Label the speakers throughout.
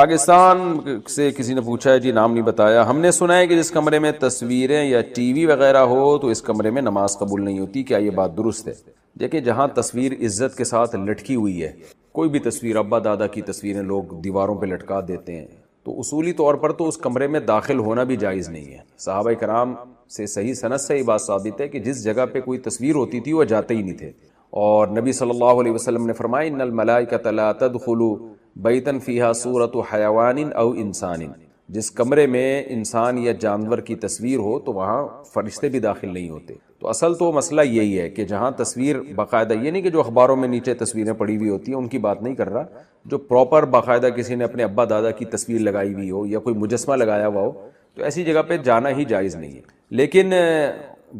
Speaker 1: پاکستان سے کسی نے پوچھا ہے، جی نام نہیں بتایا، ہم نے سنا ہے کہ جس کمرے میں تصویریں یا ٹی وی وغیرہ ہو تو اس کمرے میں نماز قبول نہیں ہوتی، کیا یہ بات درست ہے؟ دیکھیں، جہاں تصویر عزت کے ساتھ لٹکی ہوئی ہے، کوئی بھی تصویر، ابا دادا کی تصویریں لوگ دیواروں پہ لٹکا دیتے ہیں، تو اصولی طور پر تو اس کمرے میں داخل ہونا بھی جائز نہیں ہے۔ صحابہ کرام سے صحیح سند سے یہ بات ثابت ہے کہ جس جگہ پہ کوئی تصویر ہوتی تھی وہ جاتے ہی نہیں تھے، اور نبی صلی اللہ علیہ وسلم نے فرمایا ان الملائکۃ لا تدخل بیتن فیہا صورت حیوان او انسان، جس کمرے میں انسان یا جانور کی تصویر ہو تو وہاں فرشتے بھی داخل نہیں ہوتے۔ تو اصل تو مسئلہ یہی ہے کہ جہاں تصویر باقاعدہ، یہ نہیں کہ جو اخباروں میں نیچے تصویریں پڑی ہوئی ہوتی ہیں ان کی بات نہیں کر رہا، جو پراپر باقاعدہ کسی نے اپنے ابا دادا کی تصویر لگائی ہوئی ہو یا کوئی مجسمہ لگایا ہوا ہو تو ایسی جگہ پہ جانا ہی جائز نہیں ہے۔ لیکن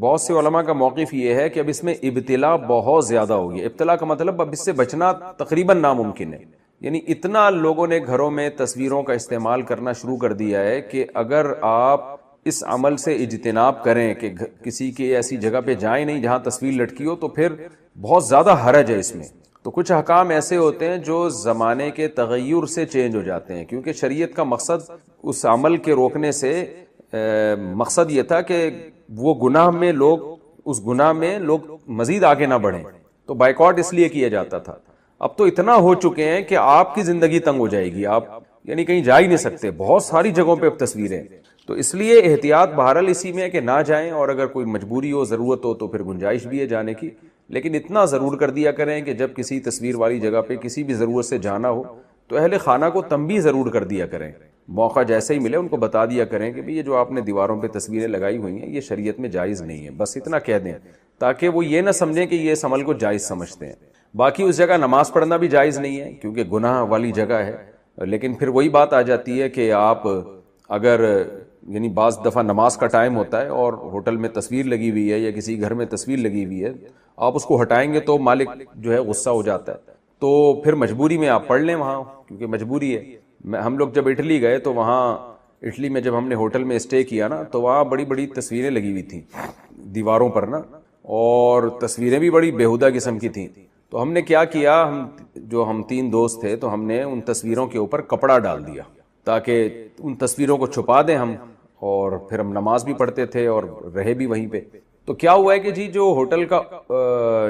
Speaker 1: بہت سے علماء کا موقف یہ ہے کہ اب اس میں ابتلا بہت زیادہ ہو گیا۔ ابتلا کا مطلب اب اس سے بچنا تقریباً ناممکن ہے، یعنی اتنا لوگوں نے گھروں میں تصویروں کا استعمال کرنا شروع کر دیا ہے کہ اگر آپ اس عمل سے اجتناب کریں کہ کسی کی ایسی جگہ پہ جائیں نہیں جہاں تصویر لٹکی ہو، تو پھر بہت زیادہ حرج ہے اس میں۔ تو کچھ احکام ایسے ہوتے ہیں جو زمانے کے تغیر سے چینج ہو جاتے ہیں، کیونکہ شریعت کا مقصد اس عمل کے روکنے سے مقصد یہ تھا کہ وہ گناہ میں لوگ، اس گناہ میں لوگ مزید آگے نہ بڑھیں، تو بائیکاٹ اس لیے کیا جاتا تھا۔ اب تو اتنا ہو چکے ہیں کہ آپ کی زندگی تنگ ہو جائے گی، آپ یعنی کہیں جا ہی نہیں سکتے، بہت ساری جگہوں پہ اب تصویریں، تو اس لیے احتیاط بہرحال اسی میں ہے کہ نہ جائیں، اور اگر کوئی مجبوری ہو، ضرورت ہو تو پھر گنجائش بھی ہے جانے کی، لیکن اتنا ضرور کر دیا کریں کہ جب کسی تصویر والی جگہ پہ کسی بھی ضرورت سے جانا ہو تو اہل خانہ کو تنبیہ ضرور کر دیا کریں، موقع جیسے ہی ملے ان کو بتا دیا کریں کہ یہ جو آپ نے دیواروں پہ تصویریں لگائی ہوئی ہیں یہ شریعت میں جائز نہیں ہے، بس اتنا کہہ دیں تاکہ وہ یہ نہ سمجھیں کہ یہ اس عمل کو جائز سمجھتے ہیں۔ باقی اس جگہ نماز پڑھنا بھی جائز نہیں ہے کیونکہ گناہ والی جگہ ہے، لیکن پھر وہی بات آ جاتی ہے کہ آپ اگر یعنی بعض دفعہ نماز کا ٹائم ہوتا ہے اور ہوٹل میں تصویر لگی ہوئی ہے یا کسی گھر میں تصویر لگی ہوئی ہے، آپ اس کو ہٹائیں گے تو مالک جو ہے غصہ ہو جاتا ہے، تو پھر مجبوری میں آپ پڑھ لیں وہاں، کیونکہ مجبوری ہے۔ ہم لوگ جب اٹلی گئے تو وہاں اٹلی میں جب ہم نے ہوٹل میں اسٹے کیا نا تو وہاں بڑی بڑی تصویریں لگی ہوئی تھیں دیواروں پر نا، اور تصویریں بھی بڑی بیہودہ قسم کی تھیں۔ تو ہم نے کیا کیا، ہم تین دوست تھے تو ہم نے ان تصویروں کے اوپر کپڑا ڈال دیا تاکہ ان تصویروں کو چھپا دیں ہم، اور پھر ہم نماز بھی پڑھتے تھے اور رہے بھی وہیں پہ۔ تو کیا ہوا ہے کہ جی جو ہوٹل کا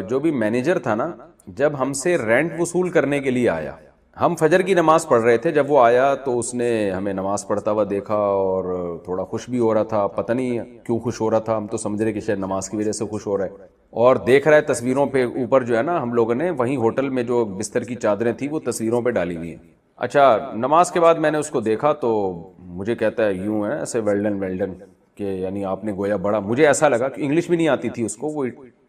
Speaker 1: جو بھی مینیجر تھا نا، جب ہم سے رینٹ وصول کرنے کے لیے آیا، ہم فجر کی نماز پڑھ رہے تھے، جب وہ آیا تو اس نے ہمیں نماز پڑھتا ہوا دیکھا اور تھوڑا خوش بھی ہو رہا تھا، پتہ نہیں کیوں خوش ہو رہا تھا، ہم تو سمجھ رہے کہ شاید نماز کی وجہ سے خوش ہو رہا ہے، اور دیکھ رہا ہے تصویروں پہ اوپر جو ہے نا، ہم لوگوں نے وہیں ہوٹل میں جو بستر کی چادریں تھیں وہ تصویروں پہ ڈالی ہوئی ہیں۔ اچھا، نماز کے بعد میں نے اس کو دیکھا تو مجھے کہتا ہے یوں ہے ایسے ویلڈن کہ یعنی آپ نے گویا بڑا، مجھے ایسا لگا کہ انگلش بھی نہیں آتی تھی اس کو، وہ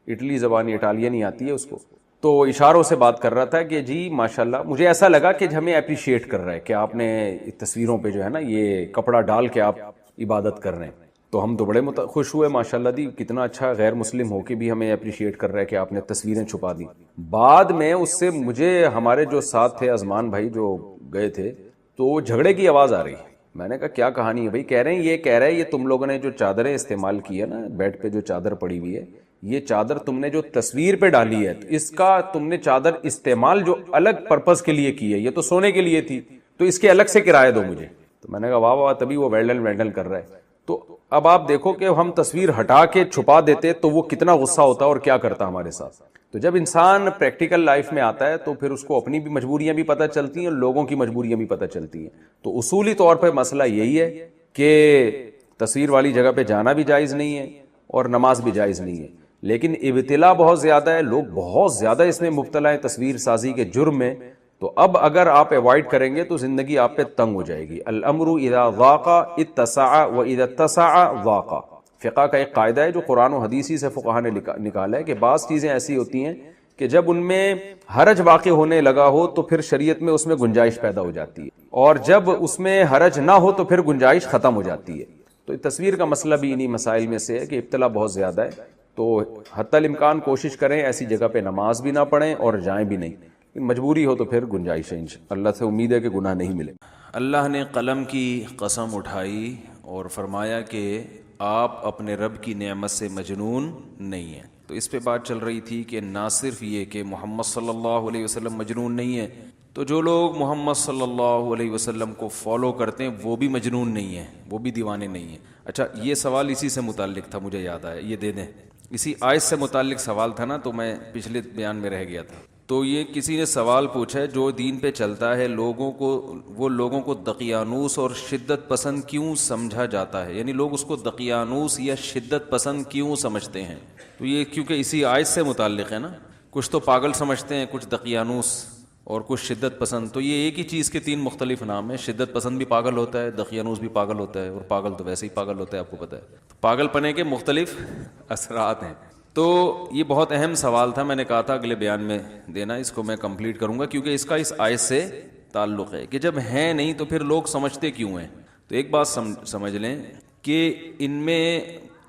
Speaker 1: اٹلی زبان اٹالین نہیں آتی ہے اس کو، تو اشاروں سے بات کر رہا تھا کہ جی ماشاءاللہ، مجھے ایسا لگا کہ ہمیں اپریشیٹ کر رہا ہے کہ آپ نے تصویروں پہ جو ہے نا یہ کپڑا ڈال کے آپ عبادت کر رہے ہیں، تو ہم تو بڑے خوش ہوئے، ماشاءاللہ دی کتنا اچھا، غیر مسلم ہو کے بھی ہمیں اپریشیٹ کر رہا ہے کہ آپ نے تصویریں چھپا دی۔ بعد میں اس سے مجھے، ہمارے جو ساتھ تھے ازمان بھائی جو گئے تھے، تو جھگڑے کی آواز آ رہی ہے۔ میں نے کہا کیا کہانی ہے بھائی؟ کہہ رہے ہیں یہ تم لوگوں نے جو چادریں استعمال کی ہے نا، بیڈ پہ جو چادر پڑی ہوئی ہے، یہ چادر تم نے جو تصویر پہ ڈالی ہے، اس کا تم نے چادر استعمال جو الگ پرپس کے لیے کی ہے، یہ تو سونے کے لیے تھی، تو اس کے الگ سے کرایہ دو مجھے۔ تو میں نے کہا واہ واہ، تبھی وہ ویلڈن کر رہا ہے۔ تو اب آپ دیکھو کہ ہم تصویر ہٹا کے چھپا دیتے تو وہ کتنا غصہ ہوتا اور کیا کرتا ہمارے ساتھ۔ تو جب انسان پریکٹیکل لائف میں آتا ہے تو پھر اس کو اپنی بھی مجبوریاں بھی پتہ چلتی ہیں اور لوگوں کی مجبوریاں بھی پتہ چلتی ہیں۔ تو اصولی طور پہ مسئلہ یہی ہے کہ تصویر والی جگہ پہ جانا بھی جائز نہیں ہے اور نماز بھی جائز نہیں ہے، لیکن ابتلا بہت زیادہ ہے، لوگ بہت زیادہ اس میں مبتلا ہیں تصویر سازی کے جرم میں۔ تو اب اگر آپ ایوائڈ کریں گے تو زندگی آپ پہ تنگ ہو جائے گی۔ الامر اذا ضاق اتسع واذا اتسع ضاق، فقہ کا ایک قاعدہ ہے جو قرآن و حدیثی سے فقہا نے نکالا ہے کہ بعض چیزیں ایسی ہوتی ہیں کہ جب ان میں حرج واقع ہونے لگا ہو تو پھر شریعت میں اس میں گنجائش پیدا ہو جاتی ہے، اور جب اس میں حرج نہ ہو تو پھر گنجائش ختم ہو جاتی ہے۔ تو تصویر کا مسئلہ بھی انہی مسائل میں سے ہے کہ ابتلا بہت زیادہ ہے، تو حتی الامکان کوشش کریں ایسی جگہ پہ نماز بھی نہ پڑھیں اور جائیں بھی نہیں، مجبوری ہو تو پھر گنجائش ہے۔ اللہ سے امید ہے کہ گناہ نہیں ملے۔
Speaker 2: اللہ نے قلم کی قسم اٹھائی اور فرمایا کہ آپ اپنے رب کی نعمت سے مجنون نہیں ہیں۔ تو اس پہ بات چل رہی تھی کہ نہ صرف یہ کہ محمد صلی اللہ علیہ وسلم مجنون نہیں ہے تو جو لوگ محمد صلی اللہ علیہ وسلم کو فالو کرتے ہیں وہ بھی مجنون نہیں ہیں, وہ بھی دیوانے نہیں ہیں. اچھا, یہ سوال اسی سے متعلق تھا, مجھے یاد آیا, یہ دے دیں. اسی آیت سے متعلق سوال تھا نا, تو میں پچھلے بیان میں رہ گیا تھا. تو یہ کسی نے سوال پوچھا ہے, جو دین پہ چلتا ہے وہ لوگوں کو دقیانوس اور شدت پسند کیوں سمجھا جاتا ہے, یعنی لوگ اس کو دقیانوس یا شدت پسند کیوں سمجھتے ہیں؟ تو یہ کیونکہ اسی آیت سے متعلق ہے نا. کچھ تو پاگل سمجھتے ہیں, کچھ دقیانوس اور کچھ شدت پسند. تو یہ ایک ہی چیز کے تین مختلف نام ہیں. شدت پسند بھی پاگل ہوتا ہے, دقیانوس بھی پاگل ہوتا ہے, اور پاگل تو ویسے ہی پاگل ہوتا ہے, آپ کو پتہ ہے. پاگل پنے کے مختلف اثرات ہیں. تو یہ بہت اہم سوال تھا, میں نے کہا تھا اگلے بیان میں دینا, اس کو میں کمپلیٹ کروں گا کیونکہ اس کا اس آیت سے تعلق ہے کہ جب ہیں نہیں تو پھر لوگ سمجھتے کیوں ہیں. تو ایک بات سمجھ لیں کہ ان میں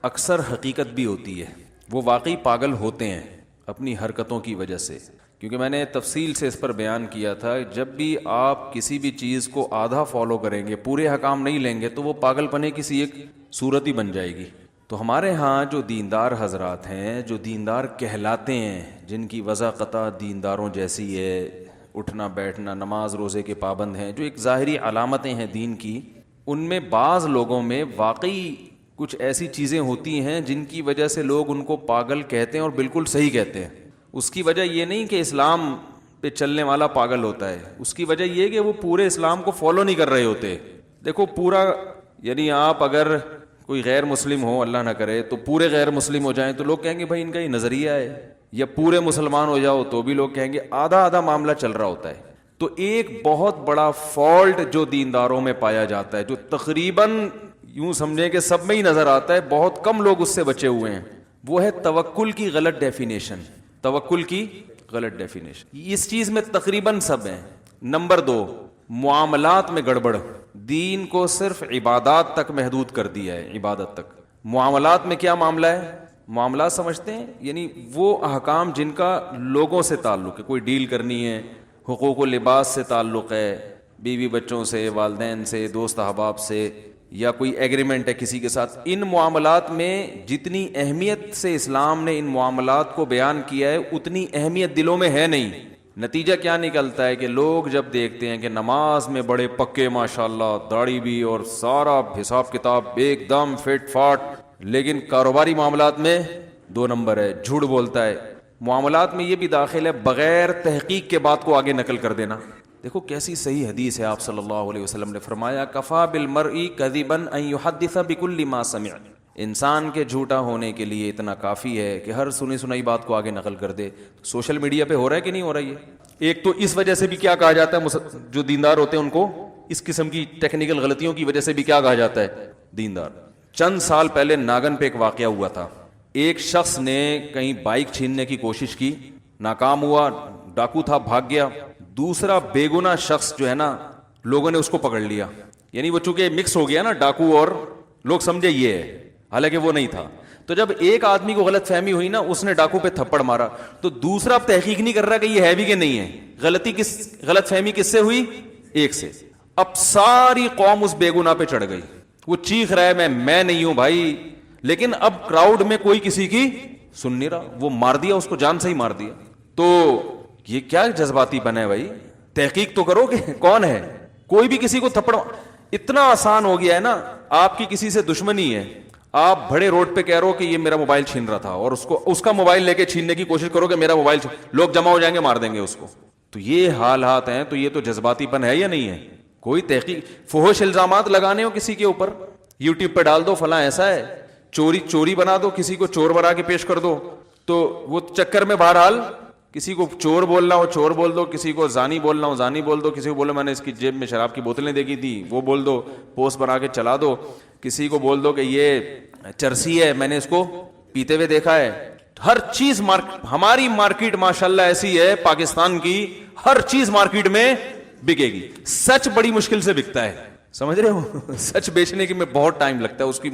Speaker 2: اکثر حقیقت بھی ہوتی ہے. وہ واقعی پاگل ہوتے ہیں اپنی حرکتوں کی وجہ سے, کیونکہ میں نے تفصیل سے اس پر بیان کیا تھا. جب بھی آپ کسی بھی چیز کو آدھا فالو کریں گے, پورے حکام نہیں لیں گے, تو وہ پاگل پنے کسی ایک صورت ہی بن جائے گی. تو ہمارے ہاں جو دیندار حضرات ہیں, جو دیندار کہلاتے ہیں, جن کی وضاقتہ دینداروں جیسی ہے, اٹھنا بیٹھنا نماز روزے کے پابند ہیں, جو ایک ظاہری علامتیں ہیں دین کی, ان میں بعض لوگوں میں واقعی کچھ ایسی چیزیں ہوتی ہیں جن کی وجہ سے لوگ ان کو پاگل کہتے ہیں, اور بالکل صحیح کہتے ہیں. اس کی وجہ یہ نہیں کہ اسلام پہ چلنے والا پاگل ہوتا ہے, اس کی وجہ یہ کہ وہ پورے اسلام کو فالو نہیں کر رہے ہوتے. دیکھو پورا, یعنی آپ اگر کوئی غیر مسلم ہو, اللہ نہ کرے, تو پورے غیر مسلم ہو جائیں تو لوگ کہیں گے بھائی ان کا یہ نظریہ ہے, یا پورے مسلمان ہو جاؤ تو بھی لوگ کہیں گے. آدھا آدھا معاملہ چل رہا ہوتا ہے. تو ایک بہت بڑا فالٹ جو دینداروں میں پایا جاتا ہے, جو تقریباً یوں سمجھیں کہ سب میں ہی نظر آتا ہے, بہت کم لوگ اس سے بچے ہوئے ہیں, وہ ہے توکل کی غلط ڈیفینیشن. توکل کی غلط ڈیفینیشن اس چیز میں تقریباً سب ہیں. نمبر 2, معاملات میں گڑبڑ. دین کو صرف عبادات تک محدود کر دیا ہے, عبادت تک. معاملات میں کیا معاملہ ہے؟ معاملات سمجھتے ہیں یعنی وہ احکام جن کا لوگوں سے تعلق ہے, کوئی ڈیل کرنی ہے, حقوق و لباس سے تعلق ہے, بیوی بچوں سے, والدین سے, دوست احباب سے, یا کوئی ایگریمنٹ ہے کسی کے ساتھ. ان معاملات میں جتنی اہمیت سے اسلام نے ان معاملات کو بیان کیا ہے, اتنی اہمیت دلوں میں ہے نہیں. نتیجہ کیا نکلتا ہے کہ لوگ جب دیکھتے ہیں کہ نماز میں بڑے پکے ماشاءاللہ, داڑھی بھی اور سارا حساب کتاب ایک دم فٹ فاٹ, لیکن کاروباری معاملات میں 2 نمبر ہے, جھوٹ بولتا ہے. معاملات میں یہ بھی داخل ہے بغیر تحقیق کے بات کو آگے نقل کر دینا. دیکھو کیسی صحیح حدیث ہے, آپ صلی اللہ علیہ وسلم نے فرمایا کفا بالمرء کذبا ان یحدث بکل ما سمع. انسان کے جھوٹا ہونے کے لیے اتنا کافی ہے کہ ہر سنی سنائی بات کو آگے نقل کر دے. سوشل میڈیا پہ ہو رہا ہے کہ نہیں ہو رہا ہے؟ ایک تو اس وجہ سے بھی کیا کہا جاتا ہے, جو دیندار ہوتے ہیں ان کو اس قسم کی ٹیکنیکل غلطیوں کی وجہ سے بھی کیا کہا جاتا ہے, دیندار. چند سال پہلے ناگن پہ ایک واقعہ ہوا تھا. ایک شخص نے کہیں بائک چھیننے کی کوشش کی, ناکام ہوا, ڈاکو تھا, بھاگ گیا. دوسرا بے گناہ شخص جو ہے نا, لوگوں نے اس کو پکڑ لیا. یعنی وہ چونکہ مکس ہو گیا نا ڈاکو, اور لوگ سمجھے یہ ہے, حالانکہ وہ نہیں تھا. تو جب ایک آدمی کو غلط فہمی ہوئی نا, اس نے ڈاکو پہ تھپڑ مارا, تو دوسرا اب تحقیق نہیں کر رہا کہ یہ ہے بھی کہ نہیں ہے. غلط فہمی کس سے ہوئی؟ ایک سے. اب ساری قوم اس بے گناہ پہ چڑھ گئی. وہ چیخ رہا ہے میں نہیں ہوں بھائی, لیکن اب کراؤڈ میں کوئی کسی کی سن نہیں رہا. وہ مار دیا اس کو, جان سے ہی مار دیا. تو یہ کیا جذباتی بنا ہے بھائی؟ تحقیق تو کرو کہ کون ہے. کوئی بھی کسی کو تھپڑ, اتنا آسان ہو گیا ہے نا. آپ کی کسی سے دشمنی ہے, آپ بڑے روڈ پہ کہہ رہو کہ یہ میرا موبائل چھین رہا تھا, اور اس کا موبائل لے کے چھیننے کی کوشش کرو کہ میرا موبائل لوگ جمع ہو جائیں گے, مار دیں گے اس کو. تو یہ حالات ہیں. تو یہ تو جذباتی پن ہے یا نہیں ہے؟ کوئی تحقیق, فحش الزامات لگانے ہو کسی کے اوپر, یوٹیوب پہ ڈال دو فلاں ایسا ہے, چوری بنا دو, کسی کو چور بنا کے پیش کر دو, تو وہ چکر میں بہرحال کسی کو چور بولنا ہو چور بول دو, کسی کو زانی بولنا ہو زانی بول دو, کسی کو بولو میں نے اس کی جیب میں شراب کی بوتلیں دیکھی تھی وہ بول دو, پوسٹ بنا کے چلا دو. کسی کو بول دو کہ یہ چرسی ہے, میں نے اس کو پیتے ہوئے دیکھا ہے. ہر چیز ہماری مارکیٹ ماشاءاللہ ایسی ہے پاکستان کی, ہر چیز مارکیٹ میں بکے گی. سچ بڑی مشکل سے بکتا ہے, سمجھ رہے ہو. سچ بیچنے کی میں بہت ٹائم لگتا ہے اس کی.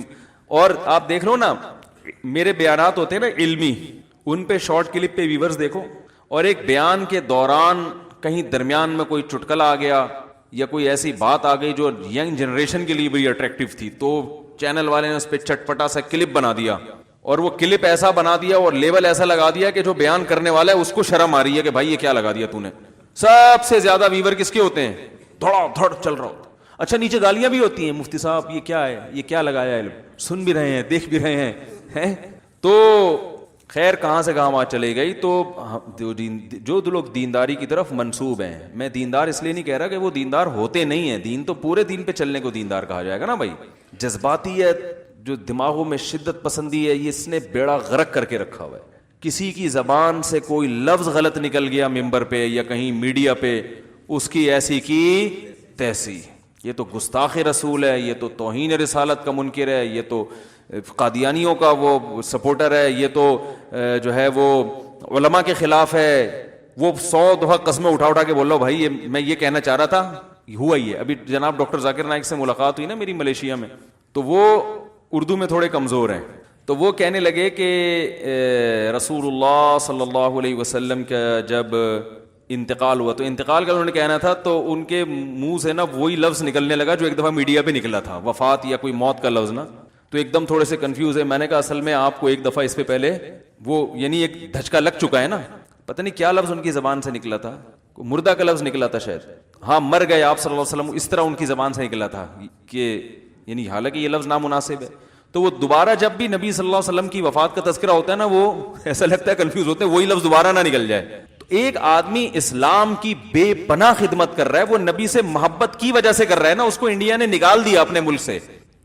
Speaker 2: اور آپ دیکھ لو نا, میرے بیانات ہوتے ہیں نا علمی, ان پہ شارٹ کلپ پہ ویورز دیکھو, اور ایک بیان کے دوران کہیں درمیان میں کوئی چٹکلا آ گیا یا کوئی ایسی بات آ گئی جو ینگ جنریشن کے لیے بڑی اٹریکٹیو تھی, تو چینل والے نے اس پہ چٹپٹا سا کلپ بنا دیا, اور وہ کلپ ایسا بنا دیا اور لیبل ایسا لگا دیا کہ جو بیان کرنے والا ہے اس کو شرم آ رہی ہے کہ بھائی یہ کیا لگا دیا تو نے. سب سے زیادہ ویور کس کے ہوتے ہیں؟ دھڑا دھڑ چل رہا ہوتا. اچھا نیچے گالیاں بھی ہوتی ہیں, مفتی صاحب یہ کیا ہے, یہ کیا لگایا علم, سن بھی رہے ہیں دیکھ بھی رہے ہیں. تو خیر کہاں سے کہاں بات چلے گئی. تو جو لوگ دینداری کی طرف منسوب ہیں, میں دیندار اس لیے نہیں کہہ رہا کہ وہ دیندار ہوتے نہیں ہیں, دین تو پورے دین پہ چلنے کو دیندار کہا جائے گا نا بھائی. جذباتیت, جو دماغوں میں شدت پسندی ہے, یہ اس نے بیڑا غرق کر کے رکھا ہوا ہے. کسی کی زبان سے کوئی لفظ غلط نکل گیا ممبر پہ یا کہیں میڈیا پہ, اس کی ایسی کی تیسی, یہ تو گستاخ رسول ہے, یہ تو توہین رسالت کا منکر ہے, یہ تو قادیانیوں کا وہ سپورٹر ہے, یہ تو جو ہے وہ علماء کے خلاف ہے. وہ 100 دفعہ قسمیں اٹھا کے بول رہا ہوں بھائی میں یہ کہنا چاہ رہا تھا, ہوا ہی ہے. ابھی جناب ڈاکٹر ذاکر نائک سے ملاقات ہوئی نا میری ملیشیا میں, تو وہ اردو میں تھوڑے کمزور ہیں, تو وہ کہنے لگے کہ رسول اللہ صلی اللہ علیہ وسلم کا جب انتقال ہوا, تو انتقال کا انہوں نے کہنا تھا, تو ان کے منہ سے نا وہی لفظ نکلنے لگا جو ایک دفعہ میڈیا پہ نکلا تھا, وفات یا کوئی موت کا لفظ نا. تو ایک دم تھوڑے سے کنفیوز ہے. میں نے کہا اصل میں آپ کو ایک دفعہ اس پہ پہلے وہ یعنی ایک دھچکا لگ چکا ہے نا, پتہ نہیں کیا لفظ ان کی زبان سے نکلا تھا, مردہ کا لفظ نکلا تھا شاید, ہاں مر گئے آپ صلی اللہ علیہ وسلم, اس طرح ان کی زبان سے نکلا تھا کہ یعنی حالانکہ یہ لفظ نامناسب ہے. تو وہ دوبارہ جب بھی نبی صلی اللہ علیہ وسلم کی وفات کا تذکرہ ہوتا ہے نا, وہ ایسا لگتا ہے کنفیوز ہوتے ہیں وہی لفظ دوبارہ نہ نکل جائے. تو ایک آدمی اسلام کی بے پناہ خدمت کر رہا ہے, وہ نبی سے محبت کی وجہ سے کر رہا ہے نا, اس کو انڈیا نے نکال دیا اپنے ملک سے,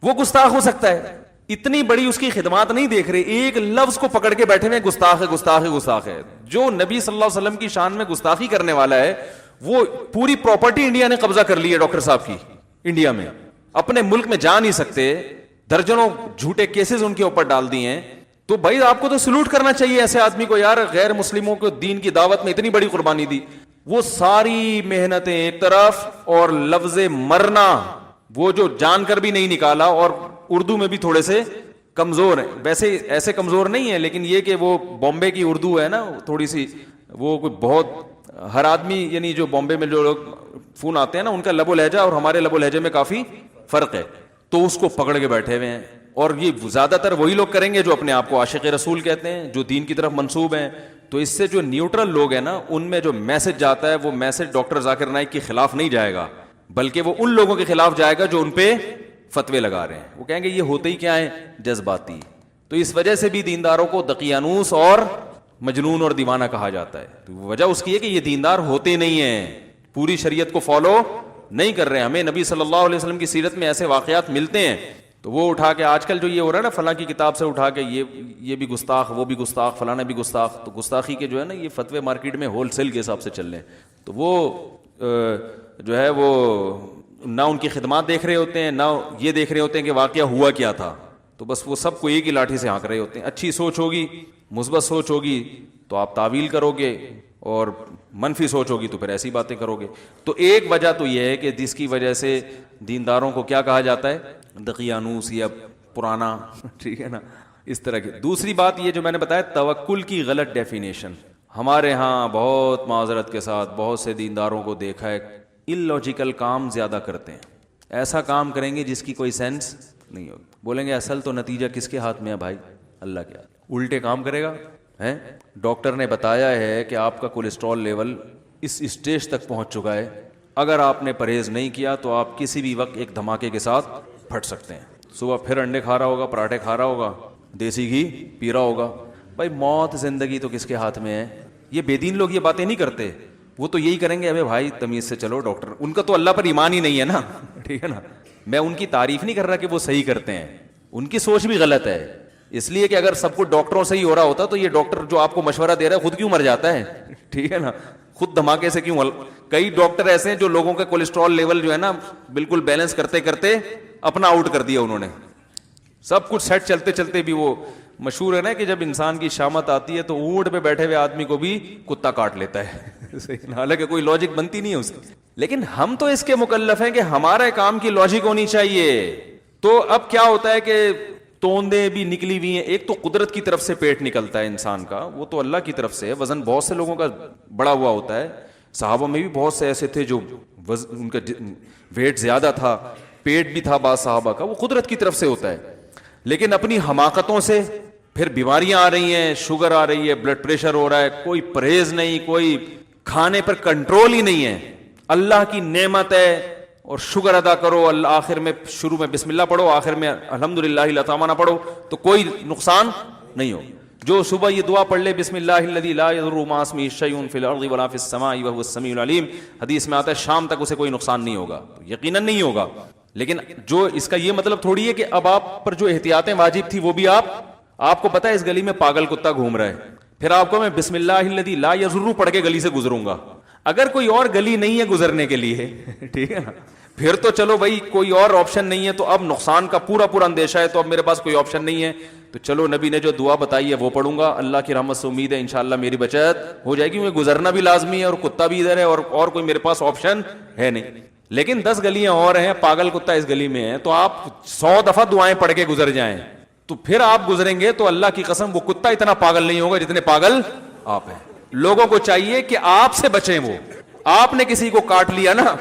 Speaker 2: وہ گستاخ ہو سکتا ہے. اتنی بڑی اس کی خدمات نہیں دیکھ رہے, ایک لفظ کو پکڑ کے بیٹھے ہوئے گستاخ ہے گستاخ ہے گستاخ ہے. جو نبی صلی اللہ علیہ وسلم کی شان میں گستاخی کرنے والا ہے, وہ پوری پراپرٹی انڈیا نے قبضہ کر لی ہے ڈاکٹر صاحب کی. انڈیا میں اپنے ملک میں جا نہیں سکتے, درجنوں جھوٹے کیسز ان کے اوپر ڈال دیے ہیں. تو بھائی آپ کو تو سلوٹ کرنا چاہیے ایسے آدمی کو, یار غیر مسلموں کو دین کی دعوت میں اتنی بڑی قربانی دی. وہ ساری محنتیں ایک طرف, اور لفظ مرنا وہ جو جان کر بھی نہیں نکالا, اور اردو میں بھی تھوڑے سے کمزور ہیں. ویسے ایسے کمزور نہیں ہے, لیکن یہ کہ وہ بامبے کی اردو ہے نا تھوڑی سی, وہ کوئی بہت ہر آدمی یعنی جو بامبے میں جو لوگ فون آتے ہیں نا, ان کا لب و لہجہ اور ہمارے لب و لہجے میں کافی فرق ہے, تو اس کو پکڑ کے بیٹھے ہوئے ہیں. اور یہ زیادہ تر وہی لوگ کریں گے جو اپنے آپ کو عاشق رسول کہتے ہیں, جو دین کی طرف منسوب ہیں. تو اس سے جو نیوٹرل لوگ ہیں نا, ان میں جو میسج جاتا ہے وہ میسج ڈاکٹر ذاکر نائک کے خلاف نہیں جائے گا, بلکہ وہ ان لوگوں کے خلاف جائے گا جو ان پہ فتوے لگا رہے ہیں. وہ کہیں گے یہ ہوتے ہی کیا ہیں, جذباتی. تو اس وجہ سے بھی دینداروں کو دقیانوس اور مجنون اور دیوانہ کہا جاتا ہے. تو وجہ اس کی ہے کہ یہ دیندار ہوتے نہیں ہیں, پوری شریعت کو فالو نہیں کر رہے ہیں. ہمیں نبی صلی اللہ علیہ وسلم کی سیرت میں ایسے واقعات ملتے ہیں, تو وہ اٹھا کے آج کل جو یہ ہو رہا ہے نا, فلاں کی کتاب سے اٹھا کے یہ بھی گستاخ, وہ بھی گستاخ, فلانا بھی گستاخ. تو گستاخی کے جو ہے نا یہ فتوے مارکیٹ میں ہول سیل کے حساب سے چل رہے ہیں. تو وہ جو ہے وہ نہ ان کی خدمات دیکھ رہے ہوتے ہیں, نہ یہ دیکھ رہے ہوتے ہیں کہ واقعہ ہوا کیا تھا. تو بس وہ سب کو ایک ہی لاٹھی سے ہانک رہے ہوتے ہیں. اچھی سوچ ہوگی, مثبت سوچ ہوگی تو آپ تعویل کرو گے, اور منفی سوچ ہوگی تو پھر ایسی باتیں کرو گے. تو ایک وجہ تو یہ ہے کہ جس کی وجہ سے دینداروں کو کیا کہا جاتا ہے, دقیانوس یا پرانا, ٹھیک ہے نا, اس طرح کی. دوسری بات یہ جو میں نے بتایا, توکل کی غلط ڈیفینیشن. ہمارے ہاں بہت معذرت کے ساتھ بہت سے دینداروں کو دیکھا ہے illogical کام زیادہ کرتے ہیں. ایسا کام کریں گے جس کی کوئی سینس نہیں ہوگی. بولیں گے اصل تو نتیجہ کس کے ہاتھ میں ہے بھائی, اللہ کے ہاتھ. الٹے کام کرے گا. ڈاکٹر نے بتایا ہے کہ آپ کا کولیسٹرول لیول اس اسٹیج تک پہنچ چکا ہے, اگر آپ نے پرہیز نہیں کیا تو آپ کسی بھی وقت ایک دھماکے کے ساتھ پھٹ سکتے ہیں. صبح پھر انڈے کھا رہا ہوگا, پراٹھے کھا رہا ہوگا, دیسی گھی پی رہا ہوگا. بھائی موت زندگی تو کس کے ہاتھ میں ہے. یہ بے دین لوگ یہ باتیں نہیں کرتے, وہ تو یہی کریں گے ابے بھائی تمیز سے چلو. ڈاکٹر ان کا تو اللہ پر ایمان ہی نہیں ہے نا, ٹھیک ہے نا. میں ان کی تعریف نہیں کر رہا کہ وہ صحیح کرتے ہیں, ان کی سوچ بھی غلط ہے. اس لیے کہ اگر سب کچھ ڈاکٹروں سے ہی ہو رہا ہوتا تو یہ ڈاکٹر جو آپ کو مشورہ دے رہا ہے خود کیوں مر جاتا ہے, ٹھیک ہے نا, خود دھماکے سے کیوں. کئی ڈاکٹر ایسے ہیں جو لوگوں کا کولیسٹرول لیول جو ہے نا بالکل بیلنس کرتے کرتے اپنا آؤٹ کر دیا انہوں نے. سب کچھ سیٹ چلتے چلتے بھی وہ مشہور ہے نا کہ جب انسان کی شامت آتی ہے تو اونٹ پہ بیٹھے ہوئے آدمی کو بھی کتا کاٹ لیتا ہے. حالانکہ کوئی لاجک بنتی نہیں ہے اس کی. لیکن ہم تو اس کے مکلف ہیں کہ ہمارے کام کی لاجک ہونی چاہیے. تو اب کیا ہوتا ہے کہ توندیں بھی نکلی ہوئی ہیں. ایک تو قدرت کی طرف سے پیٹ نکلتا ہے انسان کا, وہ تو اللہ کی طرف سے ہے. وزن بہت سے لوگوں کا بڑا ہوا ہوتا ہے, صحابہ میں بھی بہت سے ایسے تھے جو ان کا ویٹ زیادہ تھا, پیٹ بھی تھا بعض صحابہ کا, وہ قدرت کی طرف سے ہوتا ہے. لیکن اپنی حماقتوں سے پھر بیماریاں آ رہی ہیں, شوگر آ رہی ہے, بلڈ پریشر ہو رہا ہے, کوئی پرہیز نہیں, کوئی کھانے پر کنٹرول ہی نہیں ہے. اللہ کی نعمت ہے اور شکر ادا کرو. اللہ آخر میں شروع میں بسم اللہ پڑھو, آخر میں الحمدللہ العظیم نہ پڑھو تو کوئی نقصان نہیں ہو. جو صبح یہ دعا پڑھ لے بسم اللہ الذی لا یضر مع اسمہ شیء فی الارض ولا فی السماء وهو السمیع العلیم, حدیث میں آتا ہے شام تک اسے کوئی نقصان نہیں ہوگا. یقیناً نہیں ہوگا, لیکن جو اس کا یہ مطلب تھوڑی ہے کہ اب آپ پر جو احتیاطیں واجب تھی وہ بھی آپ کو پتہ ہے اس گلی میں پاگل کتا گھوم رہا ہے, پھر آپ کو میں بسم اللہ الذی لا یضر پڑھ کے گلی سے گزروں گا. اگر کوئی اور گلی نہیں ہے گزرنے کے لیے, ٹھیک ہے نا, پھر تو چلو بھائی کوئی اور آپشن نہیں ہے, تو اب نقصان کا پورا اندیشہ ہے, تو اب میرے پاس کوئی آپشن نہیں ہے, تو چلو نبی نے جو دعا بتائی ہے وہ پڑھوں گا. اللہ کی رحمت سے امید ہے انشاءاللہ میری بچت ہو جائے گی. مجھے گزرنا بھی لازمی ہے اور کتا بھی ادھر ہے اور کوئی میرے پاس آپشن ہے نہیں. لیکن 10 گلیاں اور ہیں, پاگل کتا اس گلی میں ہے, تو آپ 100 دفعہ دعائیں پڑھ کے گزر جائیں تو پھر آپ گزریں گے تو اللہ کی قسم وہ کتا اتنا پاگل نہیں ہوگا جتنے پاگل آپ ہیں. لوگوں کو چاہیے کہ آپ سے بچیں. وہ آپ نے کسی کو کاٹ لیا نا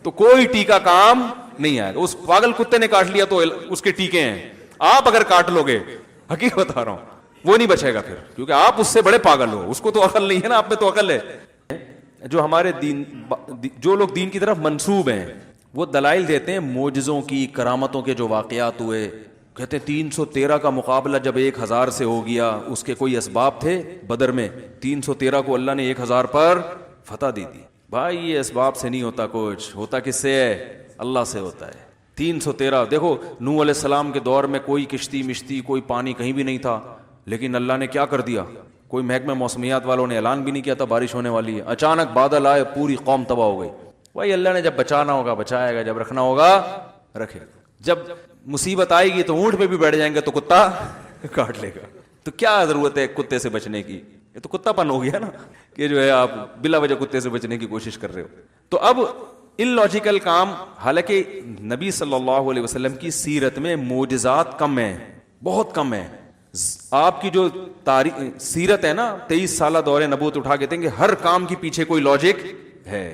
Speaker 2: تو کوئی ٹیکا کام نہیں آئے گا. اس پاگل کتے نے کاٹ لیا تو اس کے ٹیکے ہیں. آپ اگر کاٹ لو گے, حقیقت بتا رہا ہوں, وہ نہیں بچے گا پھر, کیونکہ آپ اس سے بڑے پاگل ہو. اس کو تو عقل نہیں ہے نا, آپ میں تو عقل ہے. جو ہمارے دین, جو لوگ دین کی طرف منسوب ہیں وہ دلائل دیتے ہیں معجزوں کی, کرامتوں کے جو واقعات ہوئے. کہتے ہیں 313 کا مقابلہ جب 1000 سے ہو گیا, اس کے کوئی اسباب تھے بدر میں, 313 کو اللہ نے 1000 پر فتح دی تھی. بھائی یہ اسباب سے نہیں ہوتا کچھ, ہوتا کس سے ہے؟ اللہ سے ہوتا ہے. 313 دیکھو, نوح علیہ السلام کے دور میں کوئی کشتی مشتی کوئی پانی کہیں بھی نہیں تھا, لیکن اللہ نے کیا کر دیا, کوئی محکمہ موسمیات والوں نے اعلان بھی نہیں کیا تھا بارش ہونے والی ہے, اچانک بادل آئے, پوری قوم تباہ ہو گئی. بھائی اللہ نے جب بچانا ہوگا بچائے گا, جب رکھنا ہوگا رکھے گا. جب مصیبت آئے گی تو اونٹ پہ بھی بیٹھ جائیں گے تو کتا کاٹ لے گا. تو کیا ضرورت ہے کتے سے بچنے کی؟ یہ تو کتا پن ہو گیا نا کہ جو ہے آپ بلا وجہ کتے سے بچنے کی کوشش کر رہے ہو. تو اب ان لاجیکل کام, حالانکہ نبی صلی اللہ علیہ وسلم کی سیرت میں معجزات کم ہیں, بہت کم ہیں. آپ کی جو سیرت ہے نا 23 سالہ دور نبوت اٹھا کے دیں گے, ہر کام کے پیچھے کوئی لاجک ہے.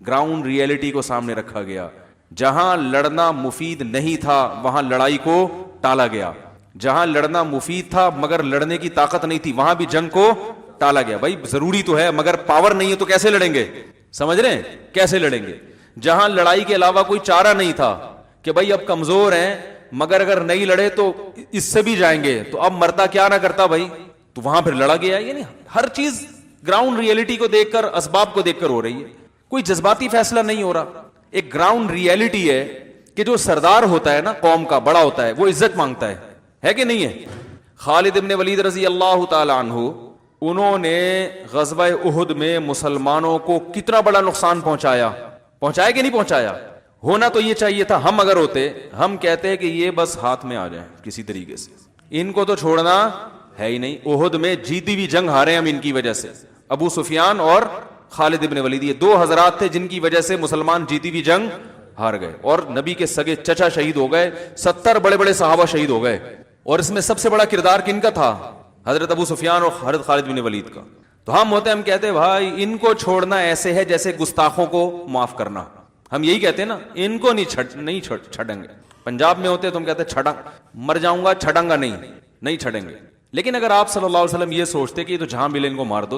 Speaker 2: گراؤنڈ ریئلٹی کو سامنے رکھا گیا. جہاں لڑنا مفید نہیں تھا وہاں لڑائی کو ٹالا گیا. جہاں لڑنا مفید تھا مگر لڑنے کی طاقت نہیں تھی وہاں بھی جنگ کو ٹالا گیا. بھائی ضروری تو ہے, مگر پاور نہیں ہے تو کیسے لڑیں گے؟ سمجھ رہے ہیں کیسے لڑیں گے؟ جہاں لڑائی کے علاوہ کوئی چارہ نہیں تھا کہ بھائی اب کمزور ہیں مگر اگر نہیں لڑے تو اس سے بھی جائیں گے, تو اب مرتا کیا نہ کرتا بھائی, تو وہاں پھر لڑا گیا. یعنی ہر چیز گراؤنڈ ریئلٹی کو دیکھ کر, اسباب کو دیکھ کر ہو رہی ہے, کوئی جذباتی فیصلہ نہیں ہو رہا. ایک گراؤنڈ ریئلٹی ہے کہ جو سردار ہوتا ہے نا قوم کا, بڑا ہوتا ہے, وہ عزت مانگتا ہے کہ نہیں ہے؟ خالد ابن ولید رضی اللہ تعالی عنہ, انہوں نے غزوہ احد میں مسلمانوں کو کتنا بڑا نقصان پہنچایا کہ نہیں پہنچایا؟ ہونا تو یہ چاہیے تھا, ہم اگر ہوتے ہم کہتے کہ یہ بس ہاتھ میں آ جائیں کسی طریقے سے, ان کو تو چھوڑنا ہے ہی نہیں. احد میں جیتی ہوئی جنگ ہارے ہم ان کی وجہ سے. ابو سفیان اور خالد ابن ولید, یہ 2 حضرات تھے جن کی وجہ سے مسلمان جیتی ہوئی جنگ ہار گئے, اور نبی کے سگے چچا شہید ہو گئے, 70 بڑے بڑے صحابہ شہید ہو گئے, اور اس میں سب سے بڑا کردار کن کا تھا؟ حضرت ابو سفیان اور حضرت خالد بن ولید کا. تو ہم ہوتے ہم کہتے بھائی ان کو چھوڑنا ایسے ہے جیسے گستاخوں کو معاف کرنا. ہم یہی کہتے ہیں نا, ان کو نہیں چھڑیں گے. پنجاب میں ہوتے تو ہم کہتے چھڑا مر جاؤں گا, چھڑیں گا نہیں چھڑیں گے. لیکن اگر آپ صلی اللہ علیہ وسلم یہ سوچتے کہ یہ تو جہاں ملے ان کو مار دو,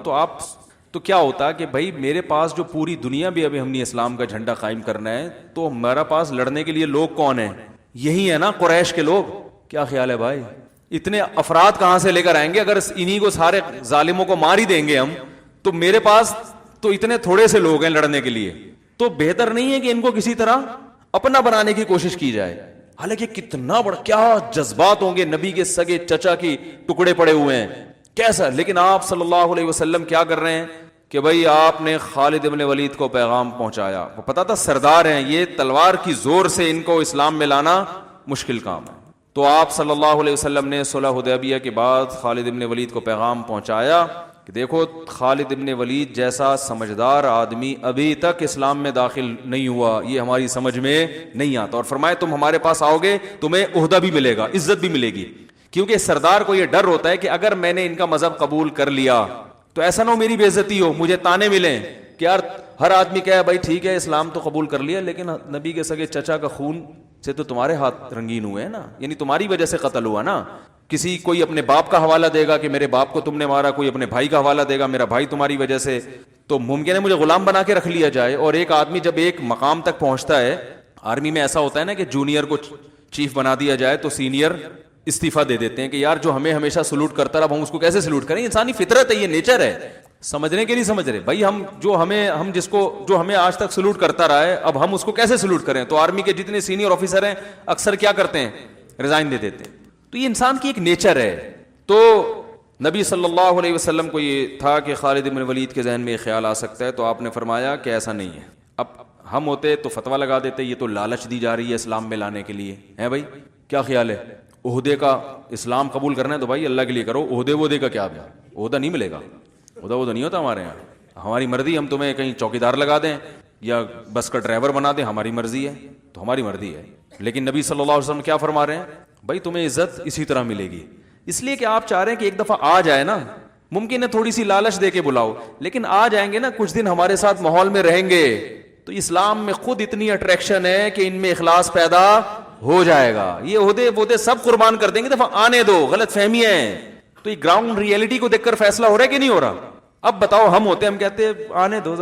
Speaker 2: تو کیا ہوتا کہ بھائی میرے پاس جو پوری دنیا بھی ابھی ہم نے اسلام کا جھنڈا قائم کرنا ہے, تو ہمارا پاس لڑنے کے لیے لوگ کون ہیں؟ یہی ہے نا قریش کے لوگ. کیا خیال ہے بھائی, اتنے افراد کہاں سے لے کر آئیں گے؟ اگر انہی کو سارے ظالموں کو مار ہی دیں گے ہم, تو میرے پاس تو اتنے تھوڑے سے لوگ ہیں لڑنے کے لیے. تو بہتر نہیں ہے کہ ان کو کسی طرح اپنا بنانے کی کوشش کی جائے؟ حالانکہ کتنا بڑا, کیا جذبات ہوں گے, نبی کے سگے چچا کی ٹکڑے پڑے ہوئے ہیں, کیسا. لیکن آپ صلی اللہ علیہ وسلم کیا کر رہے ہیں کہ بھئی آپ نے خالد ابن ولید کو پیغام پہنچایا. وہ پتا تھا سردار ہیں, یہ تلوار کی زور سے ان کو اسلام میں لانا مشکل کام ہے. تو آپ صلی اللہ علیہ وسلم نے صلح حدیبیہ کے بعد خالد ابن ولید کو پیغام پہنچایا کہ دیکھو خالد ابن ولید جیسا سمجھدار آدمی ابھی تک اسلام میں داخل نہیں ہوا, یہ ہماری سمجھ میں نہیں آتا. اور فرمائے تم ہمارے پاس آؤ گے تمہیں عہدہ بھی ملے گا, عزت بھی ملے گی. کیونکہ سردار کو یہ ڈر ہوتا ہے کہ اگر میں نے ان کا مذہب قبول کر لیا تو ایسا نہ ہو میری بے عزتی ہو, مجھے تانے ملیں کہ یار ہر آدمی کہے بھائی ٹھیک ہے اسلام تو قبول کر لیا, لیکن نبی کے سگے چچا کا خون سے تو تمہارے ہاتھ رنگین ہوئے ہیں نا, یعنی تمہاری وجہ سے قتل ہوا نا. کسی کوئی اپنے باپ کا حوالہ دے گا کہ میرے باپ کو تم نے مارا, کوئی اپنے بھائی کا حوالہ دے گا میرا بھائی تمہاری وجہ سے, تو ممکن ہے مجھے غلام بنا کے رکھ لیا جائے. اور ایک آدمی جب ایک مقام تک پہنچتا ہے, آرمی میں ایسا ہوتا ہے نا کہ جونیئر کو چیف بنا دیا جائے تو سینئر استعفیٰ دے دیتے ہیں کہ یار جو ہمیں ہمیشہ سلوٹ کرتا رہا ہم اس کو کیسے سلوٹ کریں, انسانی فطرت ہے, یہ نیچر ہے. سمجھنے کے نہیں سمجھ رہے بھائی, ہم جو ہمیں آج تک سلوٹ کرتا رہا ہے اب ہم اس کو کیسے سلوٹ کریں. تو آرمی کے جتنے سینئر آفیسر ہیں اکثر کیا کرتے ہیں, ریزائن دے دیتے ہیں. تو یہ انسان کی ایک نیچر ہے. تو نبی صلی اللہ علیہ وسلم کو یہ تھا کہ خالد بن ولید کے ذہن میں یہ خیال آ سکتا ہے, تو آپ نے فرمایا کہ ایسا نہیں ہے. اب ہم ہوتے تو فتویٰ لگا دیتے یہ تو لالچ دی جا رہی ہے اسلام میں لانے کے لیے, ہے بھائی کیا خیال ہے, عہدے کا اسلام قبول کرنا ہے تو بھائی اللہ کے لیے کرو, عہدے کا کیا, عہدہ نہیں ملے گا, عہدہ نہیں ہوتا ہمارے یہاں, ہماری مرضی, ہم تمہیں کہیں چوکیدار لگا دیں یا بس کا ڈرائیور بنا دیں, ہماری مرضی ہے, تو ہماری مرضی ہے. لیکن نبی صلی اللہ علیہ وسلم کیا فرما رہے ہیں, بھائی تمہیں عزت اسی طرح ملے گی, اس لیے کہ آپ چاہ رہے ہیں کہ ایک دفعہ آ جائے نا, ممکن ہے تھوڑی سی لالچ دے کے بلاؤ, لیکن آ جائیں گے نا کچھ دن ہمارے ساتھ ماحول میں رہیں گے تو اسلام میں خود اتنی اٹریکشن ہے کہ ان میں اخلاص پیدا ہو جائے گا. یہ عہدے سب قربان کر دیں گے, دفعہ آنے دو, غلط فہمی ہے. تو یہ گراؤنڈ ریئلٹی کو دیکھ کر فیصلہ ہو رہا ہے کہ نہیں ہو رہا. اب بتاؤ ہم ہوتے ہم کہتے آنے دو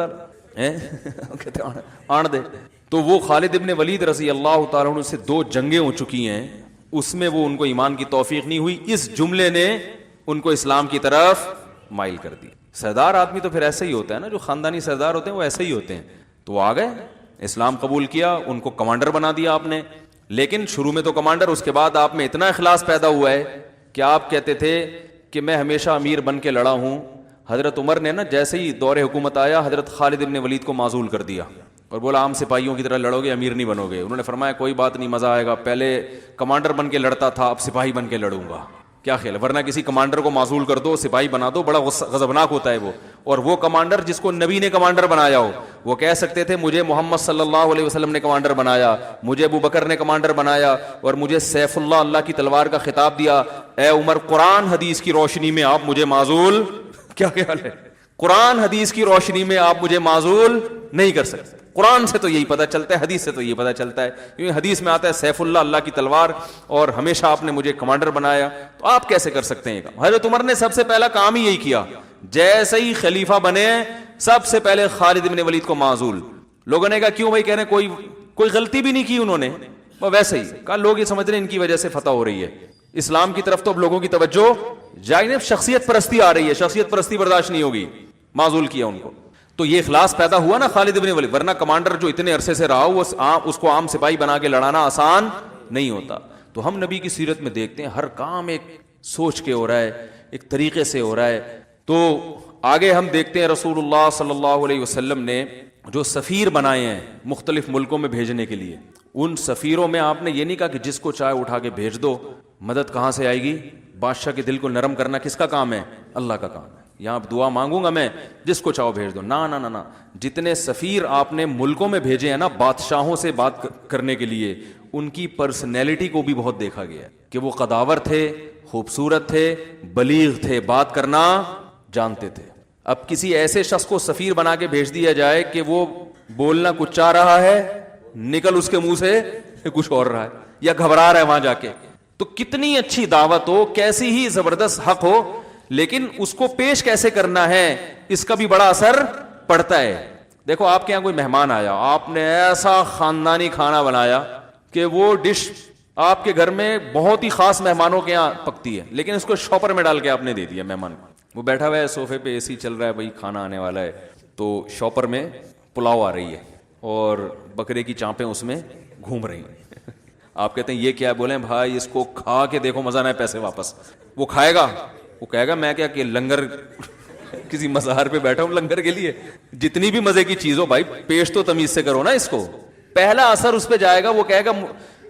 Speaker 2: کہتے آن دے. تو وہ خالد ابن ولید رضی اللہ تعالیٰ عنہ سے 2 جنگیں ہو چکی ہیں, اس میں وہ ان کو ایمان کی توفیق نہیں ہوئی, اس جملے نے ان کو اسلام کی طرف مائل کر دی. سردار آدمی تو پھر ایسا ہی ہوتا ہے نا, جو خاندانی سردار ہوتے ہیں وہ ایسے ہی ہوتے ہیں. تو وہ آ گئے, اسلام قبول کیا, ان کو کمانڈر بنا دیا آپ نے. لیکن شروع میں تو کمانڈر, اس کے بعد آپ میں اتنا اخلاص پیدا ہوا ہے کہ آپ کہتے تھے کہ میں ہمیشہ امیر بن کے لڑا ہوں. حضرت عمر نے نا جیسے ہی دور حکومت آیا حضرت خالد ابن ولید کو معزول کر دیا اور بولا عام سپاہیوں کی طرح لڑو گے, امیر نہیں بنو گے. انہوں نے فرمایا کوئی بات نہیں, مزہ آئے گا, پہلے کمانڈر بن کے لڑتا تھا اب سپاہی بن کے لڑوں گا. کیا خیال ہے, ورنہ کسی کمانڈر کو معزول کر دو, سپاہی بنا دو, بڑا غضبناک ہوتا ہے وہ. اور وہ کمانڈر جس کو نبی نے کمانڈر بنایا ہو, وہ کہہ سکتے تھے مجھے محمد صلی اللہ علیہ وسلم نے کمانڈر بنایا, مجھے ابو بکر نے کمانڈر بنایا, اور مجھے سیف اللہ کی تلوار کا خطاب دیا, اے عمر قرآن حدیث کی روشنی میں آپ مجھے معزول, کیا خیال ہے, قرآن حدیث کی روشنی میں آپ مجھے معزول نہیں کر سکتے. قرآن سے تو یہی پتہ چلتا ہے, حدیث سے تو یہی پتہ چلتا ہے, کیونکہ حدیث میں آتا ہے سیف اللہ کی تلوار, اور ہمیشہ آپ نے مجھے کمانڈر بنایا, تو آپ کیسے کر سکتے ہیں. حضرت عمر نے سب سے پہلا کام ہی یہی کیا, جیسے ہی خلیفہ بنے سب سے پہلے خالد بن ولید کو معزول. لوگوں نے کہا کیوں بھائی, کہہ رہے ہیں کوئی غلطی بھی نہیں کی انہوں نے, وہ ویسے ہی کہا لوگ یہ سمجھ رہے ہیں ان کی وجہ سے فتح ہو رہی ہے, اسلام کی طرف تو اب لوگوں کی توجہ جائے نہیں, شخصیت پرستی آ رہی ہے, شخصیت پرستی برداشت نہیں ہوگی, معزول کیا ان کو. تو یہ اخلاص پیدا ہوا نا خالد بن ولید, ورنہ کمانڈر جو اتنے عرصے سے رہا وہ اس کو عام سپاہی بنا کے لڑانا آسان نہیں ہوتا. تو ہم نبی کی سیرت میں دیکھتے ہیں ہر کام ایک سوچ کے ہو رہا ہے, ایک طریقے سے ہو رہا ہے. تو آگے ہم دیکھتے ہیں رسول اللہ صلی اللہ علیہ وسلم نے جو سفیر بنائے ہیں مختلف ملکوں میں بھیجنے کے لیے, ان سفیروں میں آپ نے یہ نہیں کہا کہ جس کو چاہے اٹھا کے بھیج دو, مدد کہاں سے آئے گی, بادشاہ کے دل کو نرم کرنا کس کا کام ہے, اللہ کا کام ہے. یہاں دعا مانگوں گا میں, جس کو چاہو بھیج دو, نا. جتنے سفیر آپ نے ملکوں میں بھیجے ہیں نا بادشاہوں سے بات کرنے کے لیے, ان کی پرسنالٹی کو بھی بہت دیکھا گیا ہے کہ وہ قداور تھے, خوبصورت تھے, بلیغ تھے, بات کرنا جانتے تھے. اب کسی ایسے شخص کو سفیر بنا کے بھیج دیا جائے کہ وہ بولنا کچھ چاہ رہا ہے, نکل اس کے منہ سے کچھ اور رہا ہے, یا گھبرا رہا ہے وہاں جا کے, تو کتنی اچھی دعوت ہو, کیسی ہی زبردست حق ہو, لیکن اس کو پیش کیسے کرنا ہے اس کا بھی بڑا اثر پڑتا ہے. دیکھو آپ کے یہاں کوئی مہمان آیا, آپ نے ایسا خاندانی کھانا بنایا کہ وہ ڈش آپ کے گھر میں بہت ہی خاص مہمانوں کے یہاں پکتی ہے, لیکن اس کو شاپر میں ڈال کے آپ نے دے دیا مہمان کو. وہ بیٹھا ہوا ہے صوفے پہ, اے سی چل رہا ہے, بھائی کھانا آنے والا ہے, تو شاپر میں پلاؤ آ رہی ہے اور بکرے کی چانپیں اس میں گھوم رہی ہیں. آپ کہتے ہیں یہ کیا ہے, بولیں بھائی اس کو کھا کے دیکھو, مزہ نہ ہے پیسے واپس. وہ کھائے گا, وہ کہے گا میں کیا کہ لنگر کسی مزار پہ بیٹھا ہوں لنگر کے لیے. جتنی بھی مزے کی چیز ہو بھائی پیش تو تمیز سے کرو نا اس کو. پہلا اثر اس پہ جائے گا, وہ کہے گا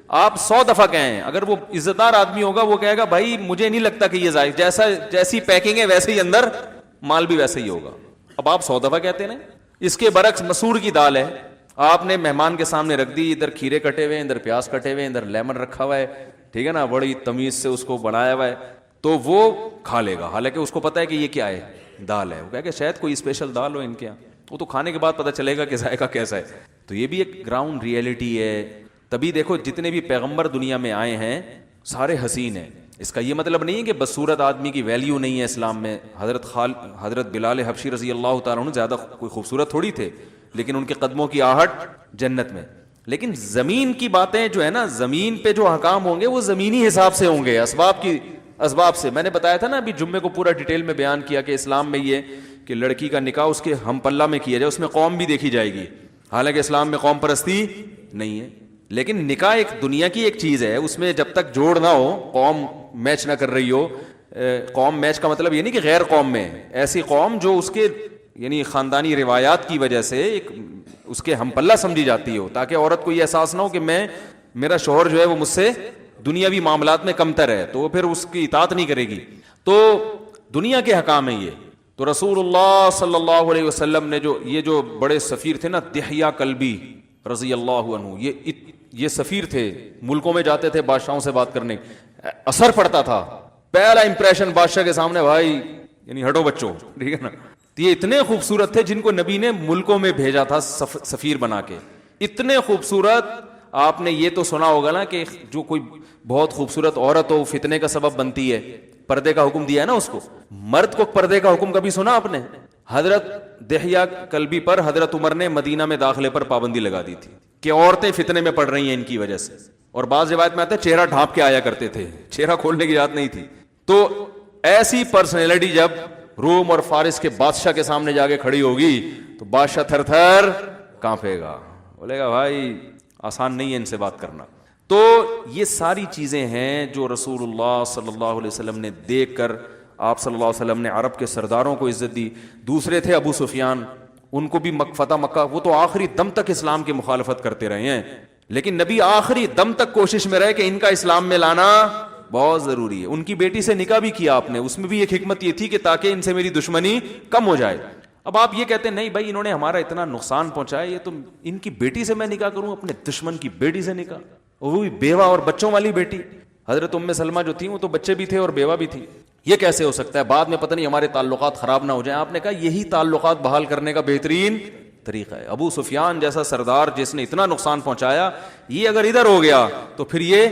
Speaker 2: آپ 100 دفعہ کہیں, اگر وہ عزت دار آدمی ہوگا وہ کہے گا بھائی مجھے نہیں لگتا کہ یہ ذائقہ جیسی پیکنگ ہے ویسے ہی اندر مال بھی ویسے ہی ہوگا. اب آپ 100 دفعہ کہتے ہیں. اس کے برعکس مسور کی دال ہے, آپ نے مہمان کے سامنے رکھ دی, ادھر کھیرے کٹے ہوئے ہیں, ادھر پیاز کٹے ہوئے ہیں, ادھر لیمن رکھا ہوا ہے, ٹھیک ہے نا, بڑی تمیز سے اس کو بنایا ہوا ہے, تو وہ کھا لے گا, حالانکہ اس کو پتا ہے کہ یہ کیا ہے, دال ہے. وہ کہے کہ شاید کوئی اسپیشل دال ہو ان کے یہاں, وہ تو کھانے کے بعد پتا چلے گا کہ ذائقہ کیسا ہے. تو یہ بھی ایک گراؤنڈ ریئلٹی ہے. تبھی دیکھو جتنے بھی پیغمبر دنیا میں آئے ہیں سارے حسین ہیں, اس کا یہ مطلب نہیں ہے کہ بدصورت آدمی کی ویلیو نہیں ہے اسلام میں. حضرت بلال حبشی رضی اللہ تعالیٰ عنہ زیادہ کوئی خوبصورت تھوڑی تھے, لیکن ان کے قدموں کی آہٹ جنت میں. لیکن زمین کی باتیں جو ہے نا, زمین پہ جو حکام ہوں گے وہ زمینی حساب سے ہوں گے, اسباب سے. میں نے بتایا تھا نا ابھی جمعے کو پورا ڈیٹیل میں بیان کیا کہ اسلام میں یہ کہ لڑکی کا نکاح اس کے ہم پلہ میں کیا جائے, اس میں قوم بھی دیکھی جائے گی. حالانکہ اسلام میں قوم پرستی نہیں ہے, لیکن نکاح ایک دنیا کی ایک چیز ہے, اس میں جب تک جوڑ نہ ہو, قوم میچ نہ کر رہی ہو. قوم میچ کا مطلب یہ نہیں کہ غیر قوم میں, ایسی قوم جو اس کے یعنی خاندانی روایات کی وجہ سے ایک اس کے ہم پلہ سمجھی جاتی ہو, تاکہ عورت کو یہ احساس نہ ہو کہ میرا شوہر جو ہے وہ مجھ سے دنیاوی معاملات میں کمتر ہے, تو وہ پھر اس کی اطاعت نہیں کرے گی. تو دنیا کے حکام ہیں یہ. تو رسول اللہ صلی اللہ علیہ وسلم نے یہ جو بڑے سفیر تھے نا, دحیہ کلبی رضی اللہ عنہ, یہ سفیر تھے, ملکوں میں جاتے تھے بادشاہوں سے بات کرنے, اثر پڑتا تھا. پہلا امپریشن بادشاہ کے سامنے, بھائی یعنی ہٹو بچوں, ٹھیک ہے نا. تو یہ اتنے خوبصورت تھے جن کو نبی نے ملکوں میں بھیجا تھا سفیر بنا کے. اتنے خوبصورت, آپ نے یہ تو سنا ہوگا نا کہ جو کوئی بہت خوبصورت عورت ہو فتنے کا سبب بنتی ہے, پردے کا حکم دیا ہے نا اس کو. مرد کو پردے کا حکم کبھی سنا آپ نے؟ حضرت دحیہ کلبی پر حضرت عمر نے مدینہ میں داخلے پر پابندی لگا دی تھی کہ عورتیں فتنے میں پڑ رہی ہیں ان کی وجہ سے. اور بعض روایت میں آتا ہے چہرہ ڈھانپ کے آیا کرتے تھے, چہرہ کھولنے کی یاد نہیں تھی. تو ایسی پرسنالٹی جب روم اور فارس کے بادشاہ کے سامنے جا کے کھڑی ہوگی تو بادشاہ تھر تھر کانپے گا, بولے گا بھائی آسان نہیں ہے ان سے بات کرنا. تو یہ ساری چیزیں ہیں جو رسول اللہ صلی اللہ علیہ وسلم نے دیکھ کر, آپ صلی اللہ علیہ وسلم نے عرب کے سرداروں کو عزت دی. دوسرے تھے ابو سفیان, ان کو بھی فتح مکہ, وہ تو آخری دم تک اسلام کی مخالفت کرتے رہے ہیں, لیکن نبی آخری دم تک کوشش میں رہے کہ ان کا اسلام میں لانا بہت ضروری ہے. ان کی بیٹی سے نکاح بھی کیا آپ نے, اس میں بھی ایک حکمت یہ تھی کہ تاکہ ان سے میری دشمنی کم ہو جائے. اب آپ یہ کہتے ہیں نہیں بھائی انہوں نے ہمارا اتنا نقصان پہنچایا, یہ تو ان کی بیٹی سے میں نکاح کروں, اپنے دشمن کی بیٹی سے نکاح, وہ بھی بیوہ اور بچوں والی بیٹی. حضرت ام سلمہ جو تھی وہ تو بچے بھی تھے اور بیوہ بھی تھی. یہ کیسے ہو سکتا ہے؟ بعد میں پتہ نہیں ہمارے تعلقات خراب نہ ہو جائیں. آپ نے کہا یہی تعلقات بحال کرنے کا بہترین طریقہ ہے. ابو سفیان جیسا سردار جس نے اتنا نقصان پہنچایا, یہ اگر ادھر ہو گیا تو پھر یہ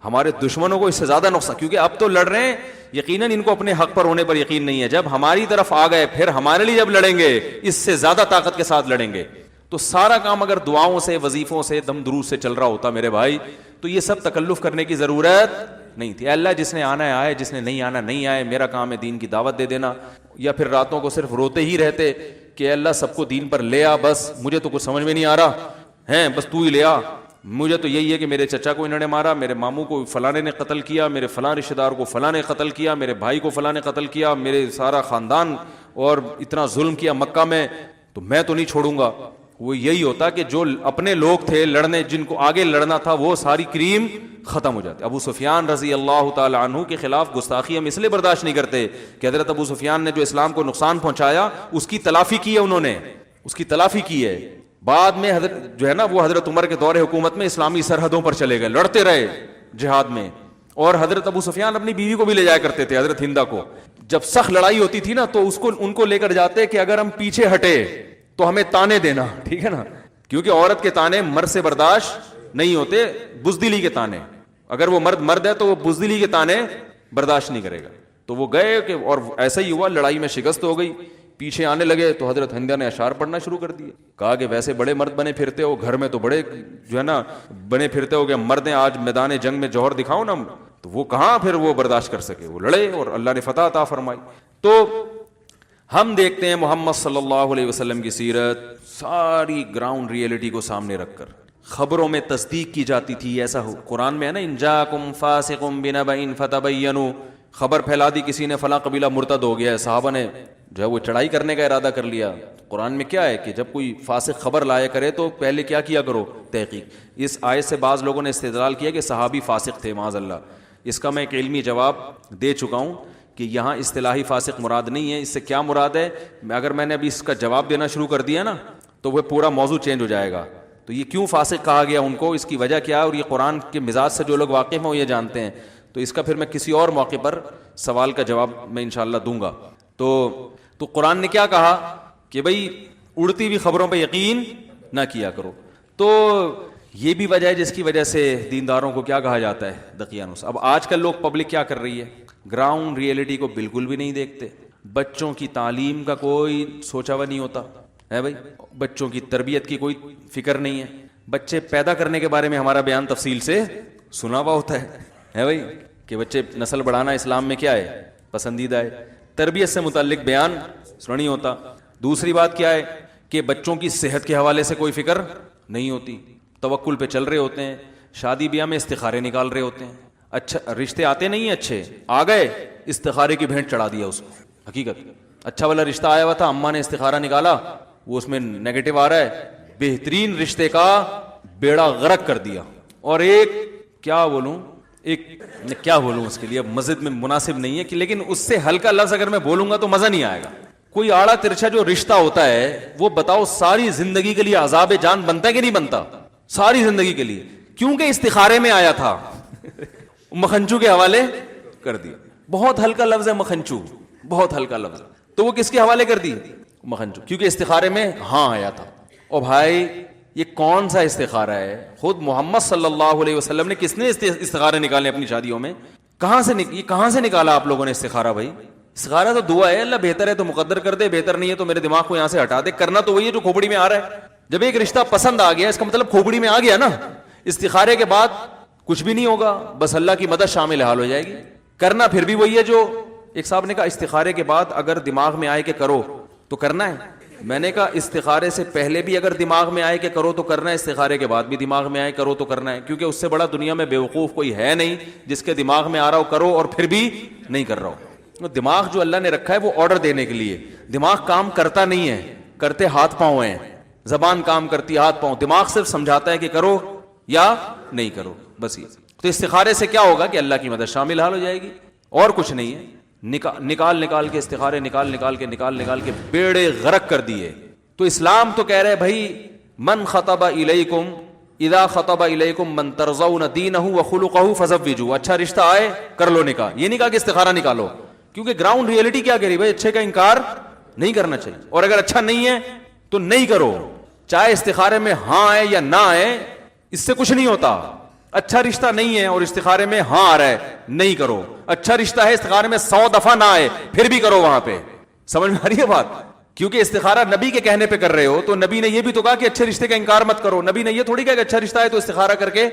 Speaker 2: ہمارے دشمنوں کو اس سے زیادہ نقصان, کیونکہ اب تو لڑ رہے ہیں, یقیناً ان کو اپنے حق پر ہونے پر یقین نہیں ہے. جب ہماری طرف آ گئے پھر ہمارے لیے جب لڑیں گے اس سے زیادہ طاقت کے ساتھ لڑیں گے. تو سارا کام اگر دعاؤں سے, وظیفوں سے, دم دروس سے چل رہا ہوتا میرے بھائی, تو یہ سب تکلف کرنے کی ضرورت نہیں تھی. اللہ جس نے آنا ہے آئے, جس نے نہیں آنا نہیں آئے, میرا کام ہے دین کی دعوت دے دینا. یا پھر راتوں کو صرف روتے ہی رہتے کہ اللہ سب کو دین پر لے آ, بس مجھے تو کچھ سمجھ میں نہیں آ رہا ہے, بس تو ہی لے آ. مجھے تو یہی ہے کہ میرے چچا کو انہوں نے مارا, میرے ماموں کو فلانے نے قتل کیا, میرے فلاں رشتہ دار کو فلاں نے قتل کیا, میرے بھائی کو فلاں نے قتل کیا, میرے سارا خاندان اور اتنا ظلم کیا مکہ میں, تو میں تو نہیں چھوڑوں گا. وہ یہی ہوتا کہ جو اپنے لوگ تھے لڑنے, جن کو آگے لڑنا تھا, وہ ساری کریم ختم ہو جاتی. ابو سفیان رضی اللہ تعالی عنہ کے خلاف گستاخی ہم اس لیے برداشت نہیں کرتے کہ حضرت ابو سفیان نے جو اسلام کو نقصان پہنچایا اس کی تلافی کی ہے, انہوں نے اس کی تلافی کی ہے. بعد میں حضرت جو ہے نا وہ حضرت عمر کے دور حکومت میں اسلامی سرحدوں پر چلے گئے, لڑتے رہے جہاد میں. اور حضرت ابو سفیان اپنی بیوی کو بھی لے جایا کرتے تھے, حضرت ہندا کو. جب سخت لڑائی ہوتی تھی نا تو ان کو لے کر جاتے کہ اگر ہم پیچھے ہٹے تو ہمیں تانے دینا, ٹھیک ہے نا, کیونکہ عورت کے تانے مرد سے برداشت نہیں ہوتے, بزدلی کے تانے. اگر وہ مرد ہے تو وہ بزدلی کے تانے برداشت نہیں کرے گا. تو وہ گئے کہ, اور ایسا ہی ہوا, لڑائی میں شکست ہو گئی, پیچھے آنے لگے تو حضرت ہندا نے اشعار پڑھنا شروع کر دیے. کہا کہ ویسے بڑے مرد بنے پھرتے ہو, گھر میں تو بڑے جو ہے نا بنے پھرتے ہو, کہ مرد ہیں آج میدان جنگ میں جوہر دکھاؤ نا. تو وہ کہاں پھر وہ برداشت کر سکے, وہ لڑے اور اللہ نے فتح عطا فرمائی. تو ہم دیکھتے ہیں محمد صلی اللہ علیہ وسلم کی سیرت ساری گراؤنڈ ریئلٹی کو سامنے رکھ کر. خبروں میں تصدیق کی جاتی تھی, ایسا قرآن میں ہے نا, ان جاءکم فاسق بنبأ فتبینوا, خبر پھیلا دی کسی نے فلاں قبیلہ مرتد ہو گیا ہے, صحابہ نے جو ہے وہ چڑھائی کرنے کا ارادہ کر لیا. قرآن میں کیا ہے کہ جب کوئی فاسق خبر لایا کرے تو پہلے کیا کرو, تحقیق. اس آیت سے بعض لوگوں نے استدلال کیا کہ صحابی فاسق تھے, معاذ اللہ. اس کا میں ایک علمی جواب دے چکا ہوں کہ یہاں اصطلاحی فاسق مراد نہیں ہے. اس سے کیا مراد ہے, اگر میں نے ابھی اس کا جواب دینا شروع کر دیا نا تو وہ پورا موضوع چینج ہو جائے گا. تو یہ کیوں فاسق کہا گیا ان کو, اس کی وجہ کیا ہے, اور یہ قرآن کے مزاج سے جو لوگ واقف ہیں وہ یہ جانتے ہیں. تو اس کا پھر میں کسی اور موقع پر سوال کا جواب میں انشاءاللہ دوں گا. تو قرآن نے کیا کہا کہ بھئی اڑتی ہوئی خبروں پہ یقین نہ کیا کرو. تو یہ بھی وجہ ہے جس کی وجہ سے دینداروں کو کیا کہا جاتا ہے؟ دقیانوس. اب آج کل لوگ پبلک کیا کر رہی ہے؟ گراؤنڈ ریئلٹی کو بالکل بھی نہیں دیکھتے. بچوں کی تعلیم کا کوئی سوچا ہوا نہیں ہوتا ہے بھائی. بچوں کی تربیت کی کوئی فکر نہیں ہے. بچے پیدا کرنے کے بارے میں ہمارا بیان تفصیل سے سنا ہوا ہوتا ہے بھائی, کہ بچے نسل بڑھانا اسلام میں کیا ہے؟ پسندیدہ ہے. تربیت سے متعلق بیان سنا نہیں ہوتا. دوسری بات کیا ہے کہ بچوں کی صحت کے حوالے سے کوئی فکر نہیں ہوتی. توکل پہ چل رہے ہوتے ہیں, شادی بیاہ میں استخارے نکال رہے ہوتے ہیں. اچھا رشتے آتے نہیں ہیں, اچھے آ گئے, استخارے کی بھینٹ چڑھا دیا اس کو. حقیقت اچھا والا رشتہ آیا ہوا تھا, اماں نے استخارہ نکالا, وہ اس میں نیگیٹو آ رہا ہے, بہترین رشتے کا بیڑا غرق کر دیا. اور ایک کیا بولوں اس کے لیے, اب مسجد میں مناسب نہیں ہے کہ, لیکن اس سے ہلکا لفظ اگر میں بولوں گا تو مزہ نہیں آئے گا. کوئی آڑا ترچھا جو رشتہ ہوتا ہے وہ بتاؤ ساری زندگی کے لیے عذاب جان بنتا ہے کہ نہیں بنتا؟ ساری زندگی کے لیے, کیونکہ استخارے میں آیا تھا. مکھنچو کے حوالے کر دیا. بہت ہلکا لفظ ہے مکھنچو, بہت ہلکا لفظ. تو وہ کس کے حوالے کر دی؟ مکھنچو, کیونکہ استخارے میں ہاں آیا تھا. اور بھائی یہ کون سا استخارہ ہے؟ خود محمد صلی اللہ علیہ وسلم نے کس نے استخارے نکالے اپنی شادیوں میں؟ کہاں سے نکالا آپ لوگوں نے استخارہ؟ بھائی استخارہ تو دعا ہے, اللہ بہتر ہے تو مقدر کر دے, بہتر نہیں ہے تو میرے دماغ کو یہاں سے ہٹا دے. کرنا تو وہی ہے جو کھوپڑی میں آ رہا ہے. جب ایک رشتہ پسند آ گیا اس کا مطلب کھوپڑی میں آ گیا نا. استخارے کے بعد کچھ بھی نہیں ہوگا, بس اللہ کی مدد شامل حال ہو جائے گی. کرنا پھر بھی وہی ہے جو ایک صاحب نے کہا, استخارے کے بعد اگر دماغ میں آئے کہ کرو تو کرنا ہے. میں نے کہا استخارے سے پہلے بھی اگر دماغ میں آئے کہ کرو تو کرنا ہے, استخارے کے بعد بھی دماغ میں آئے کرو تو کرنا ہے. کیونکہ اس سے بڑا دنیا میں بیوقوف کوئی ہے نہیں جس کے دماغ میں آ رہا ہو کرو اور پھر بھی نہیں کر رہا ہو. دماغ جو اللہ نے رکھا ہے وہ آرڈر دینے کے لیے. دماغ کام کرتا نہیں ہے, کرتے ہاتھ پاؤں ہیں. زبان کام کرتی ہے, ہاتھ پاؤں. دماغ صرف سمجھاتا ہے کہ کرو یا نہیں کرو, بس یہ. تو استخارے سے کیا ہوگا کہ اللہ کی مدد شامل حال ہو جائے گی, اور کچھ نہیں ہے. نکال کے استخارے نکال کے بیڑے غرق کر دیے. تو اسلام تو کہہ رہے بھائی من خطب الیکم اذا خطب الیکم من ترضون دینہ وخلقہ فزوجوا. اچھا رشتہ آئے کر لو نکاح. یہ نہیں کہا کہ استخارہ نکالو, کیونکہ گراؤنڈ ریئلٹی کیا کہہ رہی بھائی, اچھے کا انکار نہیں کرنا چاہیے, اور اگر اچھا نہیں ہے تو نہیں کرو. چاہے استخارے میں ہاں آئے یا نہ آئے, اس سے کچھ نہیں ہوتا. اچھا رشتہ نہیں ہے اور استخارے میں ہاں آ رہا ہے, نہیں کرو. اچھا رشتہ ہے, استخارے میں 100 دفعہ نہ آئے پھر بھی کرو. وہاں پہ سمجھ میں آ رہی ہے بات؟ کیونکہ استخارہ نبی کے کہنے پہ کر رہے ہو, تو نبی نے یہ بھی تو کہا کہ اچھے رشتے کا انکار مت کرو. نبی نے یہ تھوڑی کہا کہ اچھا رشتہ ہے تو استخارہ کر کے,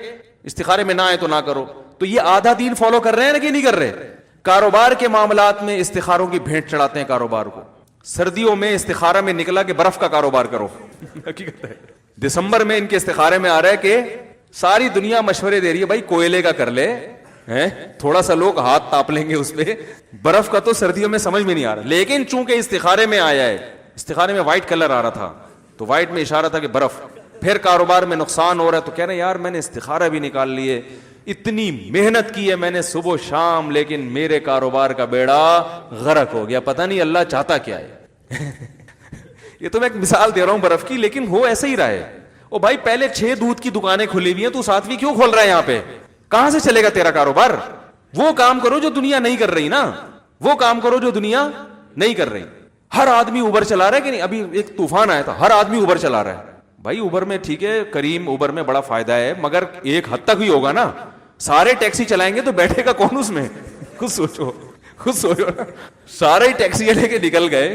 Speaker 2: استخارے میں نہ آئے تو نہ کرو. تو یہ آدھا دین فالو کر رہے ہیں نا کہ نہیں کر رہے؟ کاروبار کے معاملات میں استخاروں کی بھینٹ چڑھاتے ہیں کاروبار کو. سردیوں میں استخارہ میں نکلا کہ برف کا کاروبار کرو. حقیقت ہے دسمبر میں ان کے استخارے میں آ رہا ہے کہ ساری دنیا مشورے دے رہی ہے بھائی کوئلے کا کر لے, تھوڑا سا لوگ ہاتھ تاپ لیں گے اس پہ. برف کا تو سردیوں میں سمجھ میں نہیں آ رہا, لیکن چونکہ استخارے میں آیا ہے, استخارے میں وائٹ کلر آ رہا تھا تو وائٹ میں اشارہ تھا کہ برف. پھر کاروبار میں نقصان ہو رہا ہے تو کہہ رہے ہیں یار میں نے استخارہ بھی نکال لیے, اتنی محنت کی ہے میں نے صبح شام, لیکن میرے کاروبار کا بیڑا غرق ہو گیا. پتہ نہیں اللہ چاہتا کیا ہے. یہ تو میں ایک مثال دے رہا ہوں برف کی, لیکن ہو ایسا ہی رہا ہے. او بھائی پہلے 6 دودھ کی دکانیں کھلی ہوئی ہیں, تو 7ویں کیوں کھول رہا ہے یہاں پہ؟ کہاں سے چلے گا تیرا کاروبار؟ وہ کام کرو جو دنیا نہیں کر رہی نا, وہ کام کرو جو دنیا نہیں کر رہی. ہر آدمی اوبر چلا رہا ہے کہ نہیں؟ ابھی ایک طوفان آیا تھا, ہر آدمی اوبر چلا رہا ہے. بھائی اوبر میں ٹھیک ہے, کریم اوبر میں بڑا فائدہ ہے, مگر ایک حد تک ہی ہوگا نا. سارے ٹیکسی چلائیں گے تو بیٹھے گا کون اس میں؟ خود سوچو نا. سارے ٹیکسی لے کے نکل گئے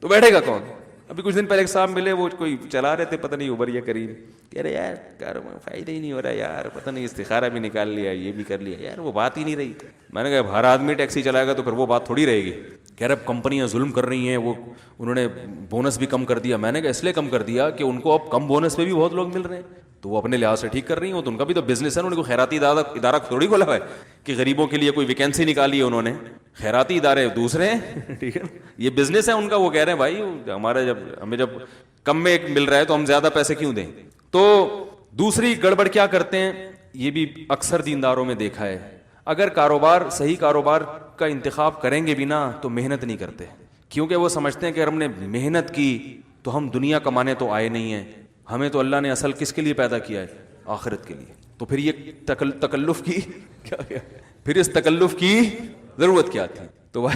Speaker 2: تو بیٹھے گا کون؟ ابھی کچھ دن پہلے ایک صاحب ملے, وہ کوئی چلا رہے تھے پتہ نہیں اوبر یا کریم, کہہ رہے یار کاروبار فائدہ ہی نہیں ہو رہا یار, پتہ نہیں استخارہ بھی نکال لیا, یہ بھی کر لیا یار, وہ بات ہی نہیں رہی. میں نے کہا ہر آدمی ٹیکسی چلائے گا تو پھر وہ بات تھوڑی رہے گی. کہہ رہے اب کمپنیاں ظلم کر رہی ہیں, وہ انہوں نے بونس بھی کم کر دیا. میں نے کہا اس لیے کم کر دیا کہ ان کو اب کم بونس پہ بھی بہت لوگ مل رہے ہیں, تو وہ اپنے لحاظ سے ٹھیک کر رہی ہیں. تو ان کا بھی تو بزنس ہے, انہوں نے کوئی خیراتی ادارہ تھوڑی کھولا ہوا ہے کہ غریبوں کے لیے کوئی ویکینسی نکالی ہے انہوں نے. خیراتی ادارے دوسرے ہیں, ٹھیک ہے, یہ بزنس ہے ان کا. وہ کہہ رہے ہیں بھائی ہمارا ہمیں جب کم میں مل رہا ہے تو ہم زیادہ پیسے کیوں دیں. تو دوسری گڑبڑ کیا کرتے ہیں, یہ بھی اکثر دینداروں میں دیکھا ہے, اگر صحیح کاروبار کا انتخاب کریں گے بھی نا تو محنت نہیں کرتے, کیونکہ وہ سمجھتے ہیں کہ ہم نے محنت کی تو ہم دنیا کمانے تو آئے نہیں ہیں, ہمیں تو اللہ نے اصل کس کے لیے پیدا کیا ہے؟ آخرت کے لیے. تو پھر یہ تکلف کی پھر اس تکلف کی ضرورت کیا تھی؟ تو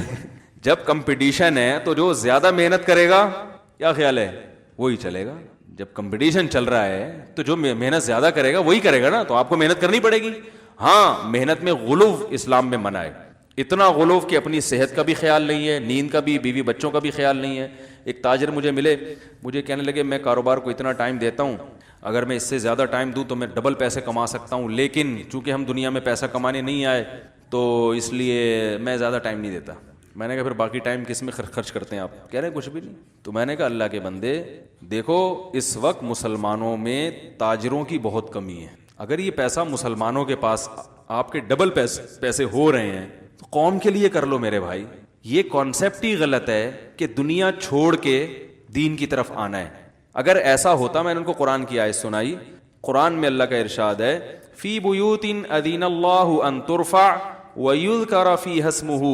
Speaker 2: جب کمپٹیشن ہے تو جو زیادہ محنت کرے گا, کیا خیال ہے, وہی چلے گا. جب کمپٹیشن چل رہا ہے تو جو محنت زیادہ کرے گا وہی کرے گا نا, تو آپ کو محنت کرنی پڑے گی. ہاں محنت میں غلو اسلام میں منع ہے, اتنا غلو کہ اپنی صحت کا بھی خیال نہیں ہے, نیند کا بھی, بیوی بچوں کا بھی خیال نہیں ہے. ایک تاجر مجھے ملے, مجھے کہنے لگے میں کاروبار کو اتنا ٹائم دیتا ہوں, اگر میں اس سے زیادہ ٹائم دوں تو میں ڈبل پیسے کما سکتا ہوں, لیکن چونکہ ہم دنیا میں پیسہ کمانے نہیں آئے تو اس لیے میں زیادہ ٹائم نہیں دیتا. میں نے کہا پھر باقی ٹائم کس میں خرچ کرتے ہیں آپ؟ کہہ رہے ہیں کچھ بھی نہیں. تو میں نے کہا اللہ کے بندے دیکھو اس وقت مسلمانوں میں تاجروں کی بہت کمی ہے. اگر یہ پیسہ مسلمانوں کے پاس آپ کے ڈبل پیسے ہو رہے ہیں تو قوم کے لیے کر لو میرے بھائی. یہ کانسیپٹ ہی غلط ہے کہ دنیا چھوڑ کے دین کی طرف آنا ہے. اگر ایسا ہوتا, میں نے ان کو قرآن کی آیت سنائی, قرآن میں اللہ کا ارشاد ہے فی بیوت اذین اللہ ان ترفع وَيُذْكَرَ فِيهَا اسْمُهُ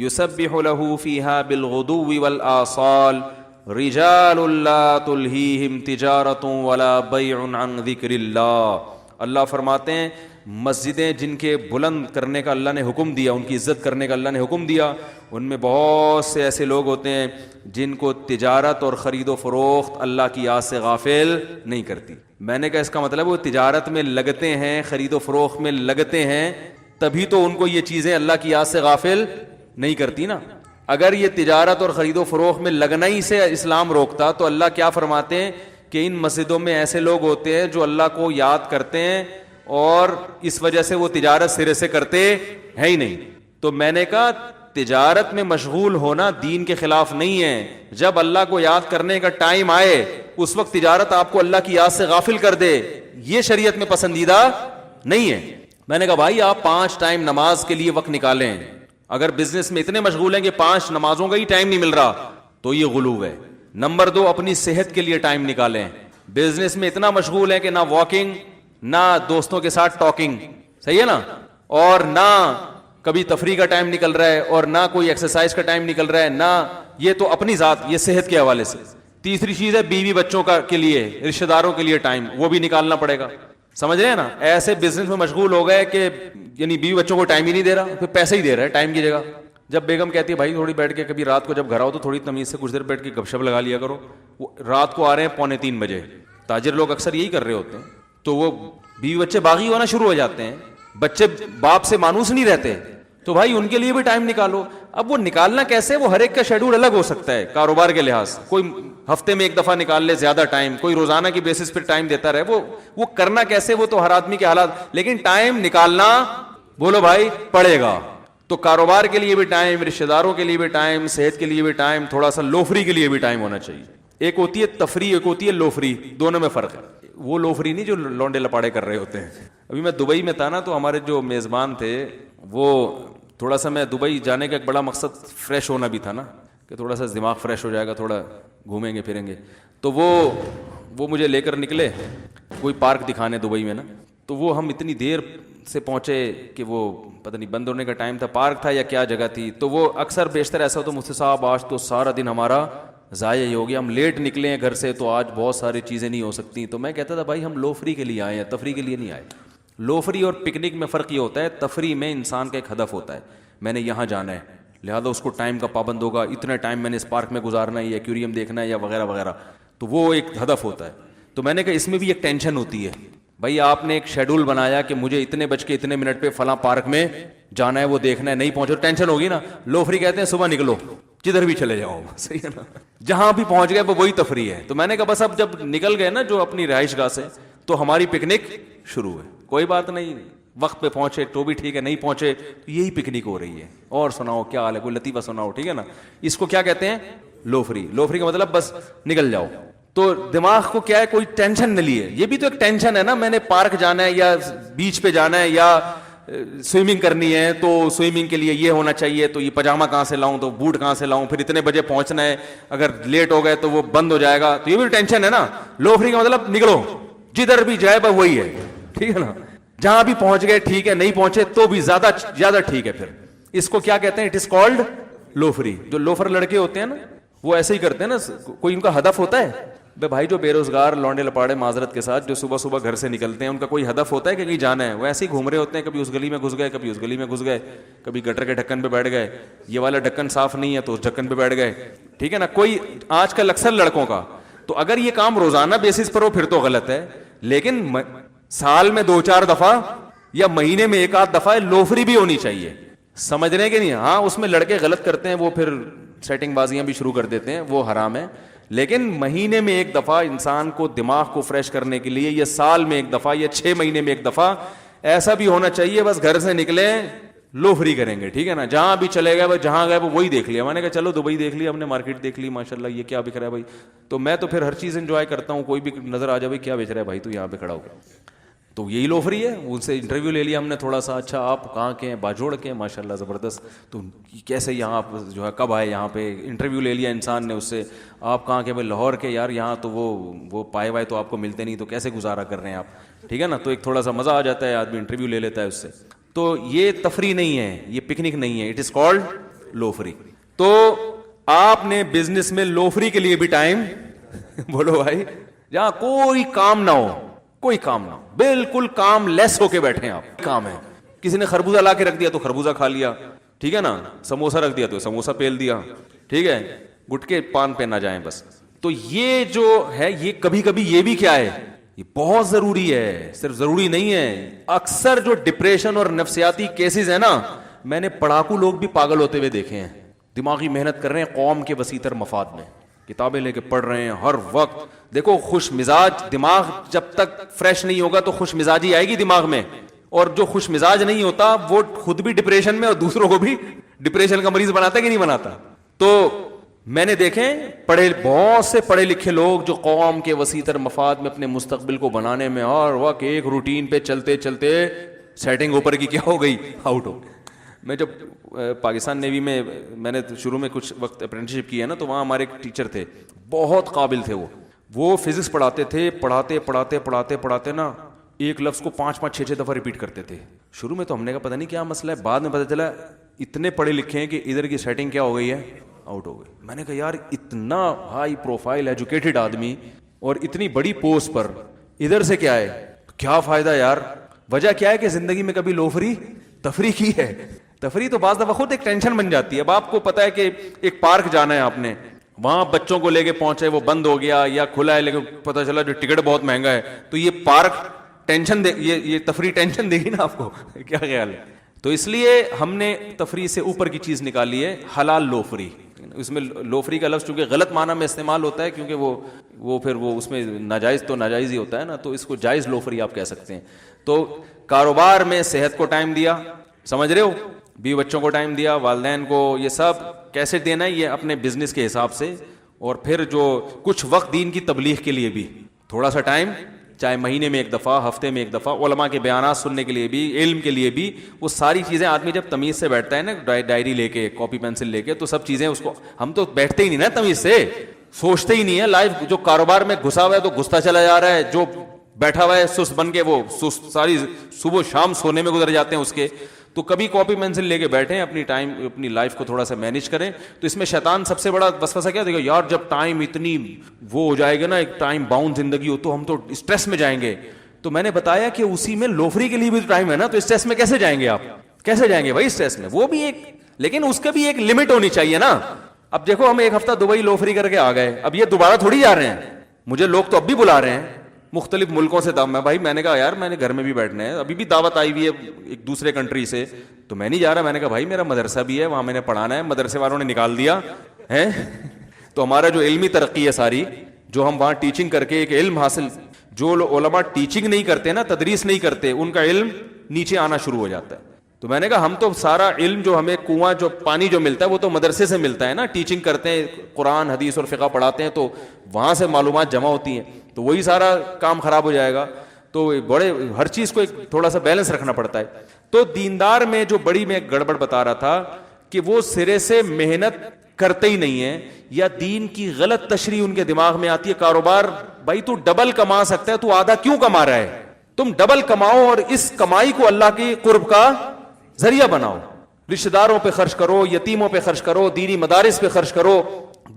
Speaker 2: يُسَبِّحُ لَهُ فِيهَا بِالْغُدُوِّ وَالْآصَالِ رِجَالٌ لَا تُلْهِيهِمْ تِجَارَةٌ وَلَا بَيْعٌ عَنْ ذِكْرِ اللَّهِ. اللہ فرماتے ہیں مسجدیں جن کے بلند کرنے کا اللہ نے حکم دیا, ان کی عزت کرنے کا اللہ نے حکم دیا, ان میں بہت سے ایسے لوگ ہوتے ہیں جن کو تجارت اور خرید و فروخت اللہ کی یاد سے غافل نہیں کرتی. میں نے کہا اس کا مطلب وہ تجارت میں لگتے ہیں, خرید و فروخت میں لگتے ہیں, تبھی تو ان کو یہ چیزیں اللہ کی یاد سے غافل نہیں کرتی نا. اگر یہ تجارت اور خرید و فروخت میں لگنا ہی سے اسلام روکتا تو اللہ کیا فرماتے ہیں کہ ان مسجدوں میں ایسے لوگ ہوتے ہیں جو اللہ کو یاد کرتے ہیں اور اس وجہ سے وہ تجارت سرے سے کرتے ہیں ہی نہیں. تو میں نے کہا تجارت میں مشغول ہونا دین کے خلاف نہیں ہے. جب اللہ کو یاد کرنے کا ٹائم آئے اس وقت تجارت آپ کو اللہ کی یاد سے غافل کر دے, یہ شریعت میں پسندیدہ نہیں ہے. میں نے کہا بھائی آپ 5 ٹائم نماز کے لیے وقت نکالیں. اگر بزنس میں اتنے مشغول ہیں کہ 5 نمازوں کا ہی ٹائم نہیں مل رہا تو یہ غلو ہے. نمبر 2 اپنی صحت کے لیے ٹائم نکالیں. بزنس میں اتنا مشغول ہے کہ نہ واکنگ, نہ دوستوں کے ساتھ ٹاکنگ, صحیح ہے نا, اور نہ کبھی تفریح کا ٹائم نکل رہا ہے اور نہ کوئی ایکسرسائز کا ٹائم نکل رہا ہے, نہ یہ تو اپنی ذات, یہ صحت کے حوالے سے. تیسری چیز ہے بیوی بچوں کا کے لیے, رشتہ داروں کے لیے ٹائم, وہ بھی نکالنا پڑے گا. سمجھ رہے ہیں نا, ایسے بزنس میں مشغول ہو گئے کہ یعنی بیوی بچوں کو ٹائم ہی نہیں دے رہا, پھر پیسے ہی دے رہا ہے ٹائم کی جگہ. جب بیگم کہتی ہے بھائی تھوڑی بیٹھ کے, کبھی رات کو جب گھر آؤ تو تھوڑی تمیز سے کچھ دیر بیٹھ کے گپ شپ لگا لیا کرو. وہ رات کو آ رہے ہیں 2:45 بجے, تاجر لوگ اکثر یہی کر رہے ہوتے ہیں, تو وہ بیوی بچے باغی ہونا شروع ہو جاتے ہیں, بچے باپ سے مانوس نہیں رہتے, تو بھائی ان کے لیے بھی ٹائم نکالو. اب وہ نکالنا کیسے, وہ ہر ایک کا شیڈول الگ ہو سکتا ہے کاروبار کے لحاظ سے. کوئی ہفتے میں 1 دفعہ نکال لے زیادہ ٹائم, کوئی روزانہ کی بیسس پہ ٹائم دیتا رہے, وہ کرنا کیسے, وہ تو ہر آدمی کے حالات, لیکن ٹائم نکالنا بولو بھائی پڑے گا. تو کاروبار کے لیے بھی ٹائم, رشتہ داروں کے لیے بھی ٹائم, صحت کے لیے بھی ٹائم, تھوڑا سا لوفری کے لیے بھی ٹائم ہونا چاہیے. ایک ہوتی ہے تفریح, ایک ہوتی ہے لوفری, دونوں میں فرق ہے. وہ لوفری نہیں جو لونڈے لپاڑے کر رہے ہوتے ہیں. ابھی میں دبئی میں تھا نا, تو ہمارے جو میزبان تھے وہ تھوڑا سا, میں دبئی جانے کا ایک بڑا مقصد فریش ہونا بھی تھا نا, کہ تھوڑا سا دماغ فریش ہو جائے گا, تھوڑا گھومیں گے پھریں گے. تو وہ مجھے لے کر نکلے کوئی پارک دکھانے دبئی میں نا. تو وہ ہم اتنی دیر سے پہنچے کہ وہ پتہ نہیں بند ہونے کا ٹائم تھا, پارک تھا یا کیا جگہ تھی. تو وہ اکثر بیشتر ایسا ہوتا مفتی صاحب آج تو سارا دن ہمارا ضائع ہی ہو گیا, ہم لیٹ نکلے ہیں گھر سے, تو آج بہت ساری چیزیں نہیں ہو سکتی. تو میں کہتا تھا بھائی ہم لوفری کے لیے آئے ہیں, تفریح کے لیے نہیں آئے. لوفری اور پکنک میں فرق یہ ہوتا ہے, تفریح میں انسان کا ایک ہدف ہوتا ہے, میں نے یہاں جانا ہے, لہذا اس کو ٹائم کا پابند ہوگا, اتنا ٹائم میں نے اس پارک میں گزارنا ہے, یا ایکویریم دیکھنا ہے, یا وغیرہ وغیرہ. تو وہ ایک ہدف ہوتا ہے. تو میں نے کہا اس میں بھی ایک ٹینشن ہوتی ہے. بھائی آپ نے ایک شیڈول بنایا کہ مجھے اتنے بج کے اتنے منٹ پہ فلاں پارک میں جانا ہے, وہ دیکھنا ہے, نہیں پہنچو ٹینشن ہوگی نا. لوفری کہتے ہیں صبح نکلو جدھر بھی چلے جاؤ, صحیح ہے نا, جہاں بھی پہنچ گئے وہ وہی تفریح ہے. تو میں نے کہا بس اب جب نکل گئے نا جو اپنی رہائش گاہ سے, تو ہماری پکنک شروع ہے. کوئی بات نہیں, وقت پہ پہنچے تو بھی ٹھیک ہے, نہیں پہنچے تو یہی پکنک ہو رہی ہے. اور سناؤ کیا حال ہے, کوئی لطیفہ سناؤ, ٹھیک ہے نا. اس کو کیا کہتے ہیں لوفری. لوفری کا مطلب بس نکل جاؤ. تو دماغ کو کیا ہے, کوئی ٹینشن نہ لیے. یہ بھی تو ایک ٹینشن ہے نا, میں نے پارک جانا ہے یا بیچ پہ جانا ہے یا سوئمنگ کرنی ہے, تو سوئمنگ کے لیے یہ ہونا چاہیے, تو یہ پاجامہ کہاں سے لاؤں, تو بوٹ کہاں سے لاؤں, پھر اتنے بجے پہنچنا ہے, اگر لیٹ ہو گئے تو وہ بند ہو جائے گا, تو یہ بھی ٹینشن ہے نا. لوفری کا مطلب نکلو جدھر بھی جائے بس وہی ہے, ٹھیک ہے نا. جہاں بھی پہنچ گئے ٹھیک ہے, نہیں پہنچے تو بھی زیادہ ٹھیک ہے. پھر اس کو کیا کہتے ہیں, اٹ از کالڈ لوفری. جو لوفر لڑکے ہوتے ہیں نا وہ ایسے ہی کرتے ہیں نا, کوئی ان کا ہدف ہوتا ہے. بھائی جو بے روزگار لونڈے لپاڑے معذرت کے ساتھ جو صبح صبح گھر سے نکلتے ہیں, ان کا کوئی ہدف ہوتا ہے کہ کہیں جانا ہے, وہ ایسے ہی گھوم رہے ہوتے ہیں, کبھی اس گلی میں گھس گئے, کبھی اس گلی میں گھس گئے, کبھی گٹر کے ڈھکن پہ بیٹھ گئے, یہ والا ڈھکن صاف نہیں ہے تو اس ڈھکن پہ بیٹھ گئے, ٹھیک ہے نا. کوئی آج کل اکثر لڑکوں کا تو اگر یہ کام روزانہ بیسس پر ہو پھر تو غلط ہے, لیکن سال میں 2-4 دفعہ یا مہینے میں 1-8 دفعہ لوفری بھی ہونی چاہیے. سمجھ رہے ہیں کہ نہیں؟ ہاں اس میں لڑکے غلط کرتے ہیں, وہ پھر سیٹنگ بازیاں بھی شروع کر دیتے ہیں, وہ حرام ہے. لیکن مہینے میں 1 دفعہ انسان کو دماغ کو فریش کرنے کے لیے, یا سال میں 1 دفعہ, یا 6 مہینے میں 1 دفعہ ایسا بھی ہونا چاہیے. بس گھر سے نکلے لوفری کریں گے, ٹھیک ہے نا, جہاں بھی چلے گئے جہاں گئے وہ وہی دیکھ لیا. میں نے کہا چلو دبئی دیکھ لیا ہم نے, مارکیٹ دیکھ لی, ماشاء اللہ یہ کیا بک رہا ہے بھائی. تو میں تو پھر ہر چیز انجوائے کرتا ہوں, کوئی بھی نظر آ جائے بھائی کیا بیچ رہا ہے بھائی, تو یہاں پہ کھڑا ہو گیا, تو یہی لوفری ہے. ان سے انٹرویو لے لیا ہم نے تھوڑا سا, اچھا آپ کہاں کے ہیں, باجوڑ کے ہیں, ماشاء اللہ زبردست, تو کیسے یہاں آپ جو ہے کب آئے یہاں پہ. انٹرویو لے لیا انسان نے اس سے, آپ کہاں کے, لاہور کے. یار یہاں تو وہ پائے وائے تو آپ کو ملتے نہیں, تو کیسے گزارا کر رہے ہیں آپ, ٹھیک ہے نا. تو ایک تھوڑا سا مزہ آ جاتا ہے, آدمی انٹرویو لے لیتا ہے اس سے. تو یہ تفریح نہیں ہے, یہ پکنک نہیں ہے, اٹ از کالڈ لوفری. تو آپ نے بزنس میں لوفری کے لیے بھی ٹائم بولو بھائی, جہاں کوئی کام نہ ہو, کوئی کام نہ ہو, بالکل کام لیس ہو کے بیٹھے ہیں آپ. کام ہے, کسی نے خربوزہ لا کے رکھ دیا تو خربوزہ کھا لیا, ٹھیک ہے نا, سموسہ رکھ دیا تو سموسہ پیل دیا, ٹھیک ہے, گٹکے پان پہ نہ جائیں بس. تو یہ جو ہے یہ کبھی کبھی یہ بھی کیا ہے, یہ بہت ضروری ہے, صرف ضروری نہیں ہے. اکثر جو ڈپریشن اور نفسیاتی کیسز ہیں نا, میں نے پڑھاکو لوگ بھی پاگل ہوتے ہوئے دیکھے ہیں. دماغی محنت کر رہے ہیں قوم کے وسیع تر مفاد میں, کتابیں لے کے پڑھ رہے ہیں ہر وقت. دیکھو خوش مزاج دماغ جب تک فریش نہیں ہوگا تو خوش مزاجی آئے گی دماغ میں, اور جو خوش مزاج نہیں ہوتا وہ خود بھی ڈپریشن میں اور دوسروں کو بھی ڈپریشن کا مریض بناتا ہے کہ نہیں بناتا. تو میں نے دیکھے بہت سے پڑھے لکھے لوگ جو قوم کے وسیع تر مفاد میں اپنے مستقبل کو بنانے میں ہر وقت ایک روٹین پہ چلتے چلتے سیٹنگ اوپر کی کیا ہو گئی, آؤٹ ہو. میں جب پاکستان نیوی میں نے شروع میں کچھ وقت اپرینٹسشپ کی ہے نا, تو وہاں ہمارے ایک ٹیچر تھے, بہت قابل تھے. وہ فزکس پڑھاتے تھے, پڑھاتے نا ایک لفظ کو 5-6 دفعہ ریپیٹ کرتے تھے. شروع میں تو ہم نے کہا پتہ نہیں کیا مسئلہ ہے, بعد میں پتہ چلا اتنے پڑھے لکھے ہیں کہ ادھر کی سیٹنگ کیا ہو گئی ہے, آؤٹ ہو گئی. میں نے کہا یار اتنا ہائی پروفائل ایجوکیٹڈ آدمی اور اتنی بڑی پوسٹ پر ادھر سے کیا ہے, کیا فائدہ یار. وجہ کیا ہے کہ زندگی میں کبھی لوفری تفریح کی ہے. تفریح تو بعض دفعہ خود ایک ٹینشن بن جاتی ہے. اب آپ کو پتا ہے کہ ایک پارک جانا ہے, آپ نے وہاں بچوں کو لے کے پہنچے, وہ بند ہو گیا یا کھلا ہے, لیکن پتا چلا جو ٹکٹ بہت مہنگا ہے, تو یہ پارک ٹینشن دے, یہ تفریح ٹینشن دے گی نا آپ کو, کیا خیال ہے. تو اس لیے ہم نے تفریح سے اوپر کی چیز نکالی ہے, حلال لوفری. اس میں لوفری کا لفظ چونکہ غلط معنی میں استعمال ہوتا ہے, کیونکہ وہ پھر وہ اس میں ناجائز تو ناجائز ہی ہوتا ہے نا, تو اس کو جائز لوفری آپ کہہ سکتے ہیں. تو کاروبار میں صحت کو ٹائم دیا, سمجھ رہے ہو, بیوی بچوں کو ٹائم دیا, والدین کو, یہ سب کیسے دینا ہے, یہ اپنے بزنس کے حساب سے. اور پھر جو کچھ وقت دین کی تبلیغ کے لیے بھی تھوڑا سا ٹائم, چاہے مہینے میں 1 دفعہ, ہفتے میں 1 دفعہ, علماء کے بیانات سننے کے لیے بھی, علم کے لیے بھی. وہ ساری چیزیں آدمی جب تمیز سے بیٹھتا ہے نا, ڈائری لے کے, کاپی پینسل لے کے, تو سب چیزیں اس کو, ہم تو بیٹھتے ہی نہیں نا تمیز سے, سوچتے ہی نہیں ہے. لائف جو کاروبار میں گھسا ہوا ہے تو گھستا چلا جا رہا ہے, جو بیٹھا ہوا ہے سست بن کے, وہ سست ساری صبح شام سونے میں گزر جاتے ہیں اس کے. تو کبھی کاپی پینسل لے کے بیٹھیں, اپنی لائف کو تھوڑا سا مینیج کریں. تو اس میں شیطان سب سے بڑا وسوسہ کیا دیکھو, یار جب ٹائم اتنی وہ ہو جائے گا نا, ایک ٹائم باؤنڈ زندگی ہو, تو ہم تو اسٹریس میں جائیں گے. تو میں نے بتایا کہ اسی میں لوفری کے لیے بھی ٹائم ہے نا, تو اسٹریس میں کیسے جائیں گے آپ, کیسے جائیں گے بھائی اسٹریس میں. وہ بھی ایک, لیکن اس کا بھی ایک لمٹ ہونی چاہیے نا. اب دیکھو ہم 1 ہفتہ دبئی لوفری کر کے آ گئے, اب یہ دوبارہ تھوڑی جا رہے ہیں. مجھے لوگ تو اب بھی بلا رہے ہیں مختلف ملکوں سے. میں نے کہا یار میں نے گھر میں بھی بیٹھنا ہے, ابھی بھی دعوت آئی ہوئی ہے ایک دوسرے کنٹری سے, تو میں نہیں جا رہا. میں نے کہا بھائی میرا مدرسہ بھی ہے, وہاں میں نے پڑھانا ہے, مدرسے والوں نے نکال دیا ہے. تو ہمارا جو علمی ترقی ہے ساری, جو ہم وہاں ٹیچنگ کر کے ایک علم حاصل, جو علماء ٹیچنگ نہیں کرتے نا, تدریس نہیں کرتے, ان کا علم نیچے آنا شروع ہو جاتا ہے. تو میں نے کہا ہم تو سارا علم جو ہمیں کنواں جو پانی جو ملتا ہے وہ تو مدرسے سے ملتا ہے نا, ٹیچنگ کرتے ہیں, قرآن حدیث اور فقہ پڑھاتے ہیں, تو وہاں سے معلومات جمع ہوتی ہیں, تو وہی سارا کام خراب ہو جائے گا. تو بڑے ہر چیز کو ایک تھوڑا سا بیلنس رکھنا پڑتا ہے. تو دیندار میں جو بڑی میں گڑبڑ بتا رہا تھا کہ وہ سرے سے محنت کرتے ہی نہیں ہیں, یا دین کی غلط تشریح ان کے دماغ میں آتی ہے. کاروبار بھائی تو ڈبل کما سکتا ہے, تو آدھا کیوں کما رہا ہے, تم ڈبل کماؤ اور اس کمائی کو اللہ کی قرب کا ذریعہ بناؤ. رشتہ داروں پہ خرچ کرو, یتیموں پہ خرچ کرو, دینی مدارس پہ خرچ کرو,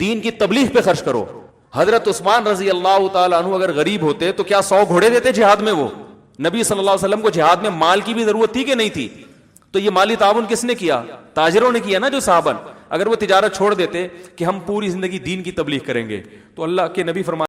Speaker 2: دین کی تبلیغ پہ خرچ کرو. حضرت عثمان رضی اللہ تعالیٰ عنہ اگر غریب ہوتے تو کیا 100 گھوڑے دیتے جہاد میں؟ وہ نبی صلی اللہ علیہ وسلم کو جہاد میں مال کی بھی ضرورت تھی کہ نہیں تھی؟ تو یہ مالی تعاون کس نے کیا؟ تاجروں نے کیا نا, جو صحابہ. اگر وہ تجارت چھوڑ دیتے کہ ہم پوری زندگی دین کی تبلیغ کریں گے, تو اللہ کے نبی فرماتے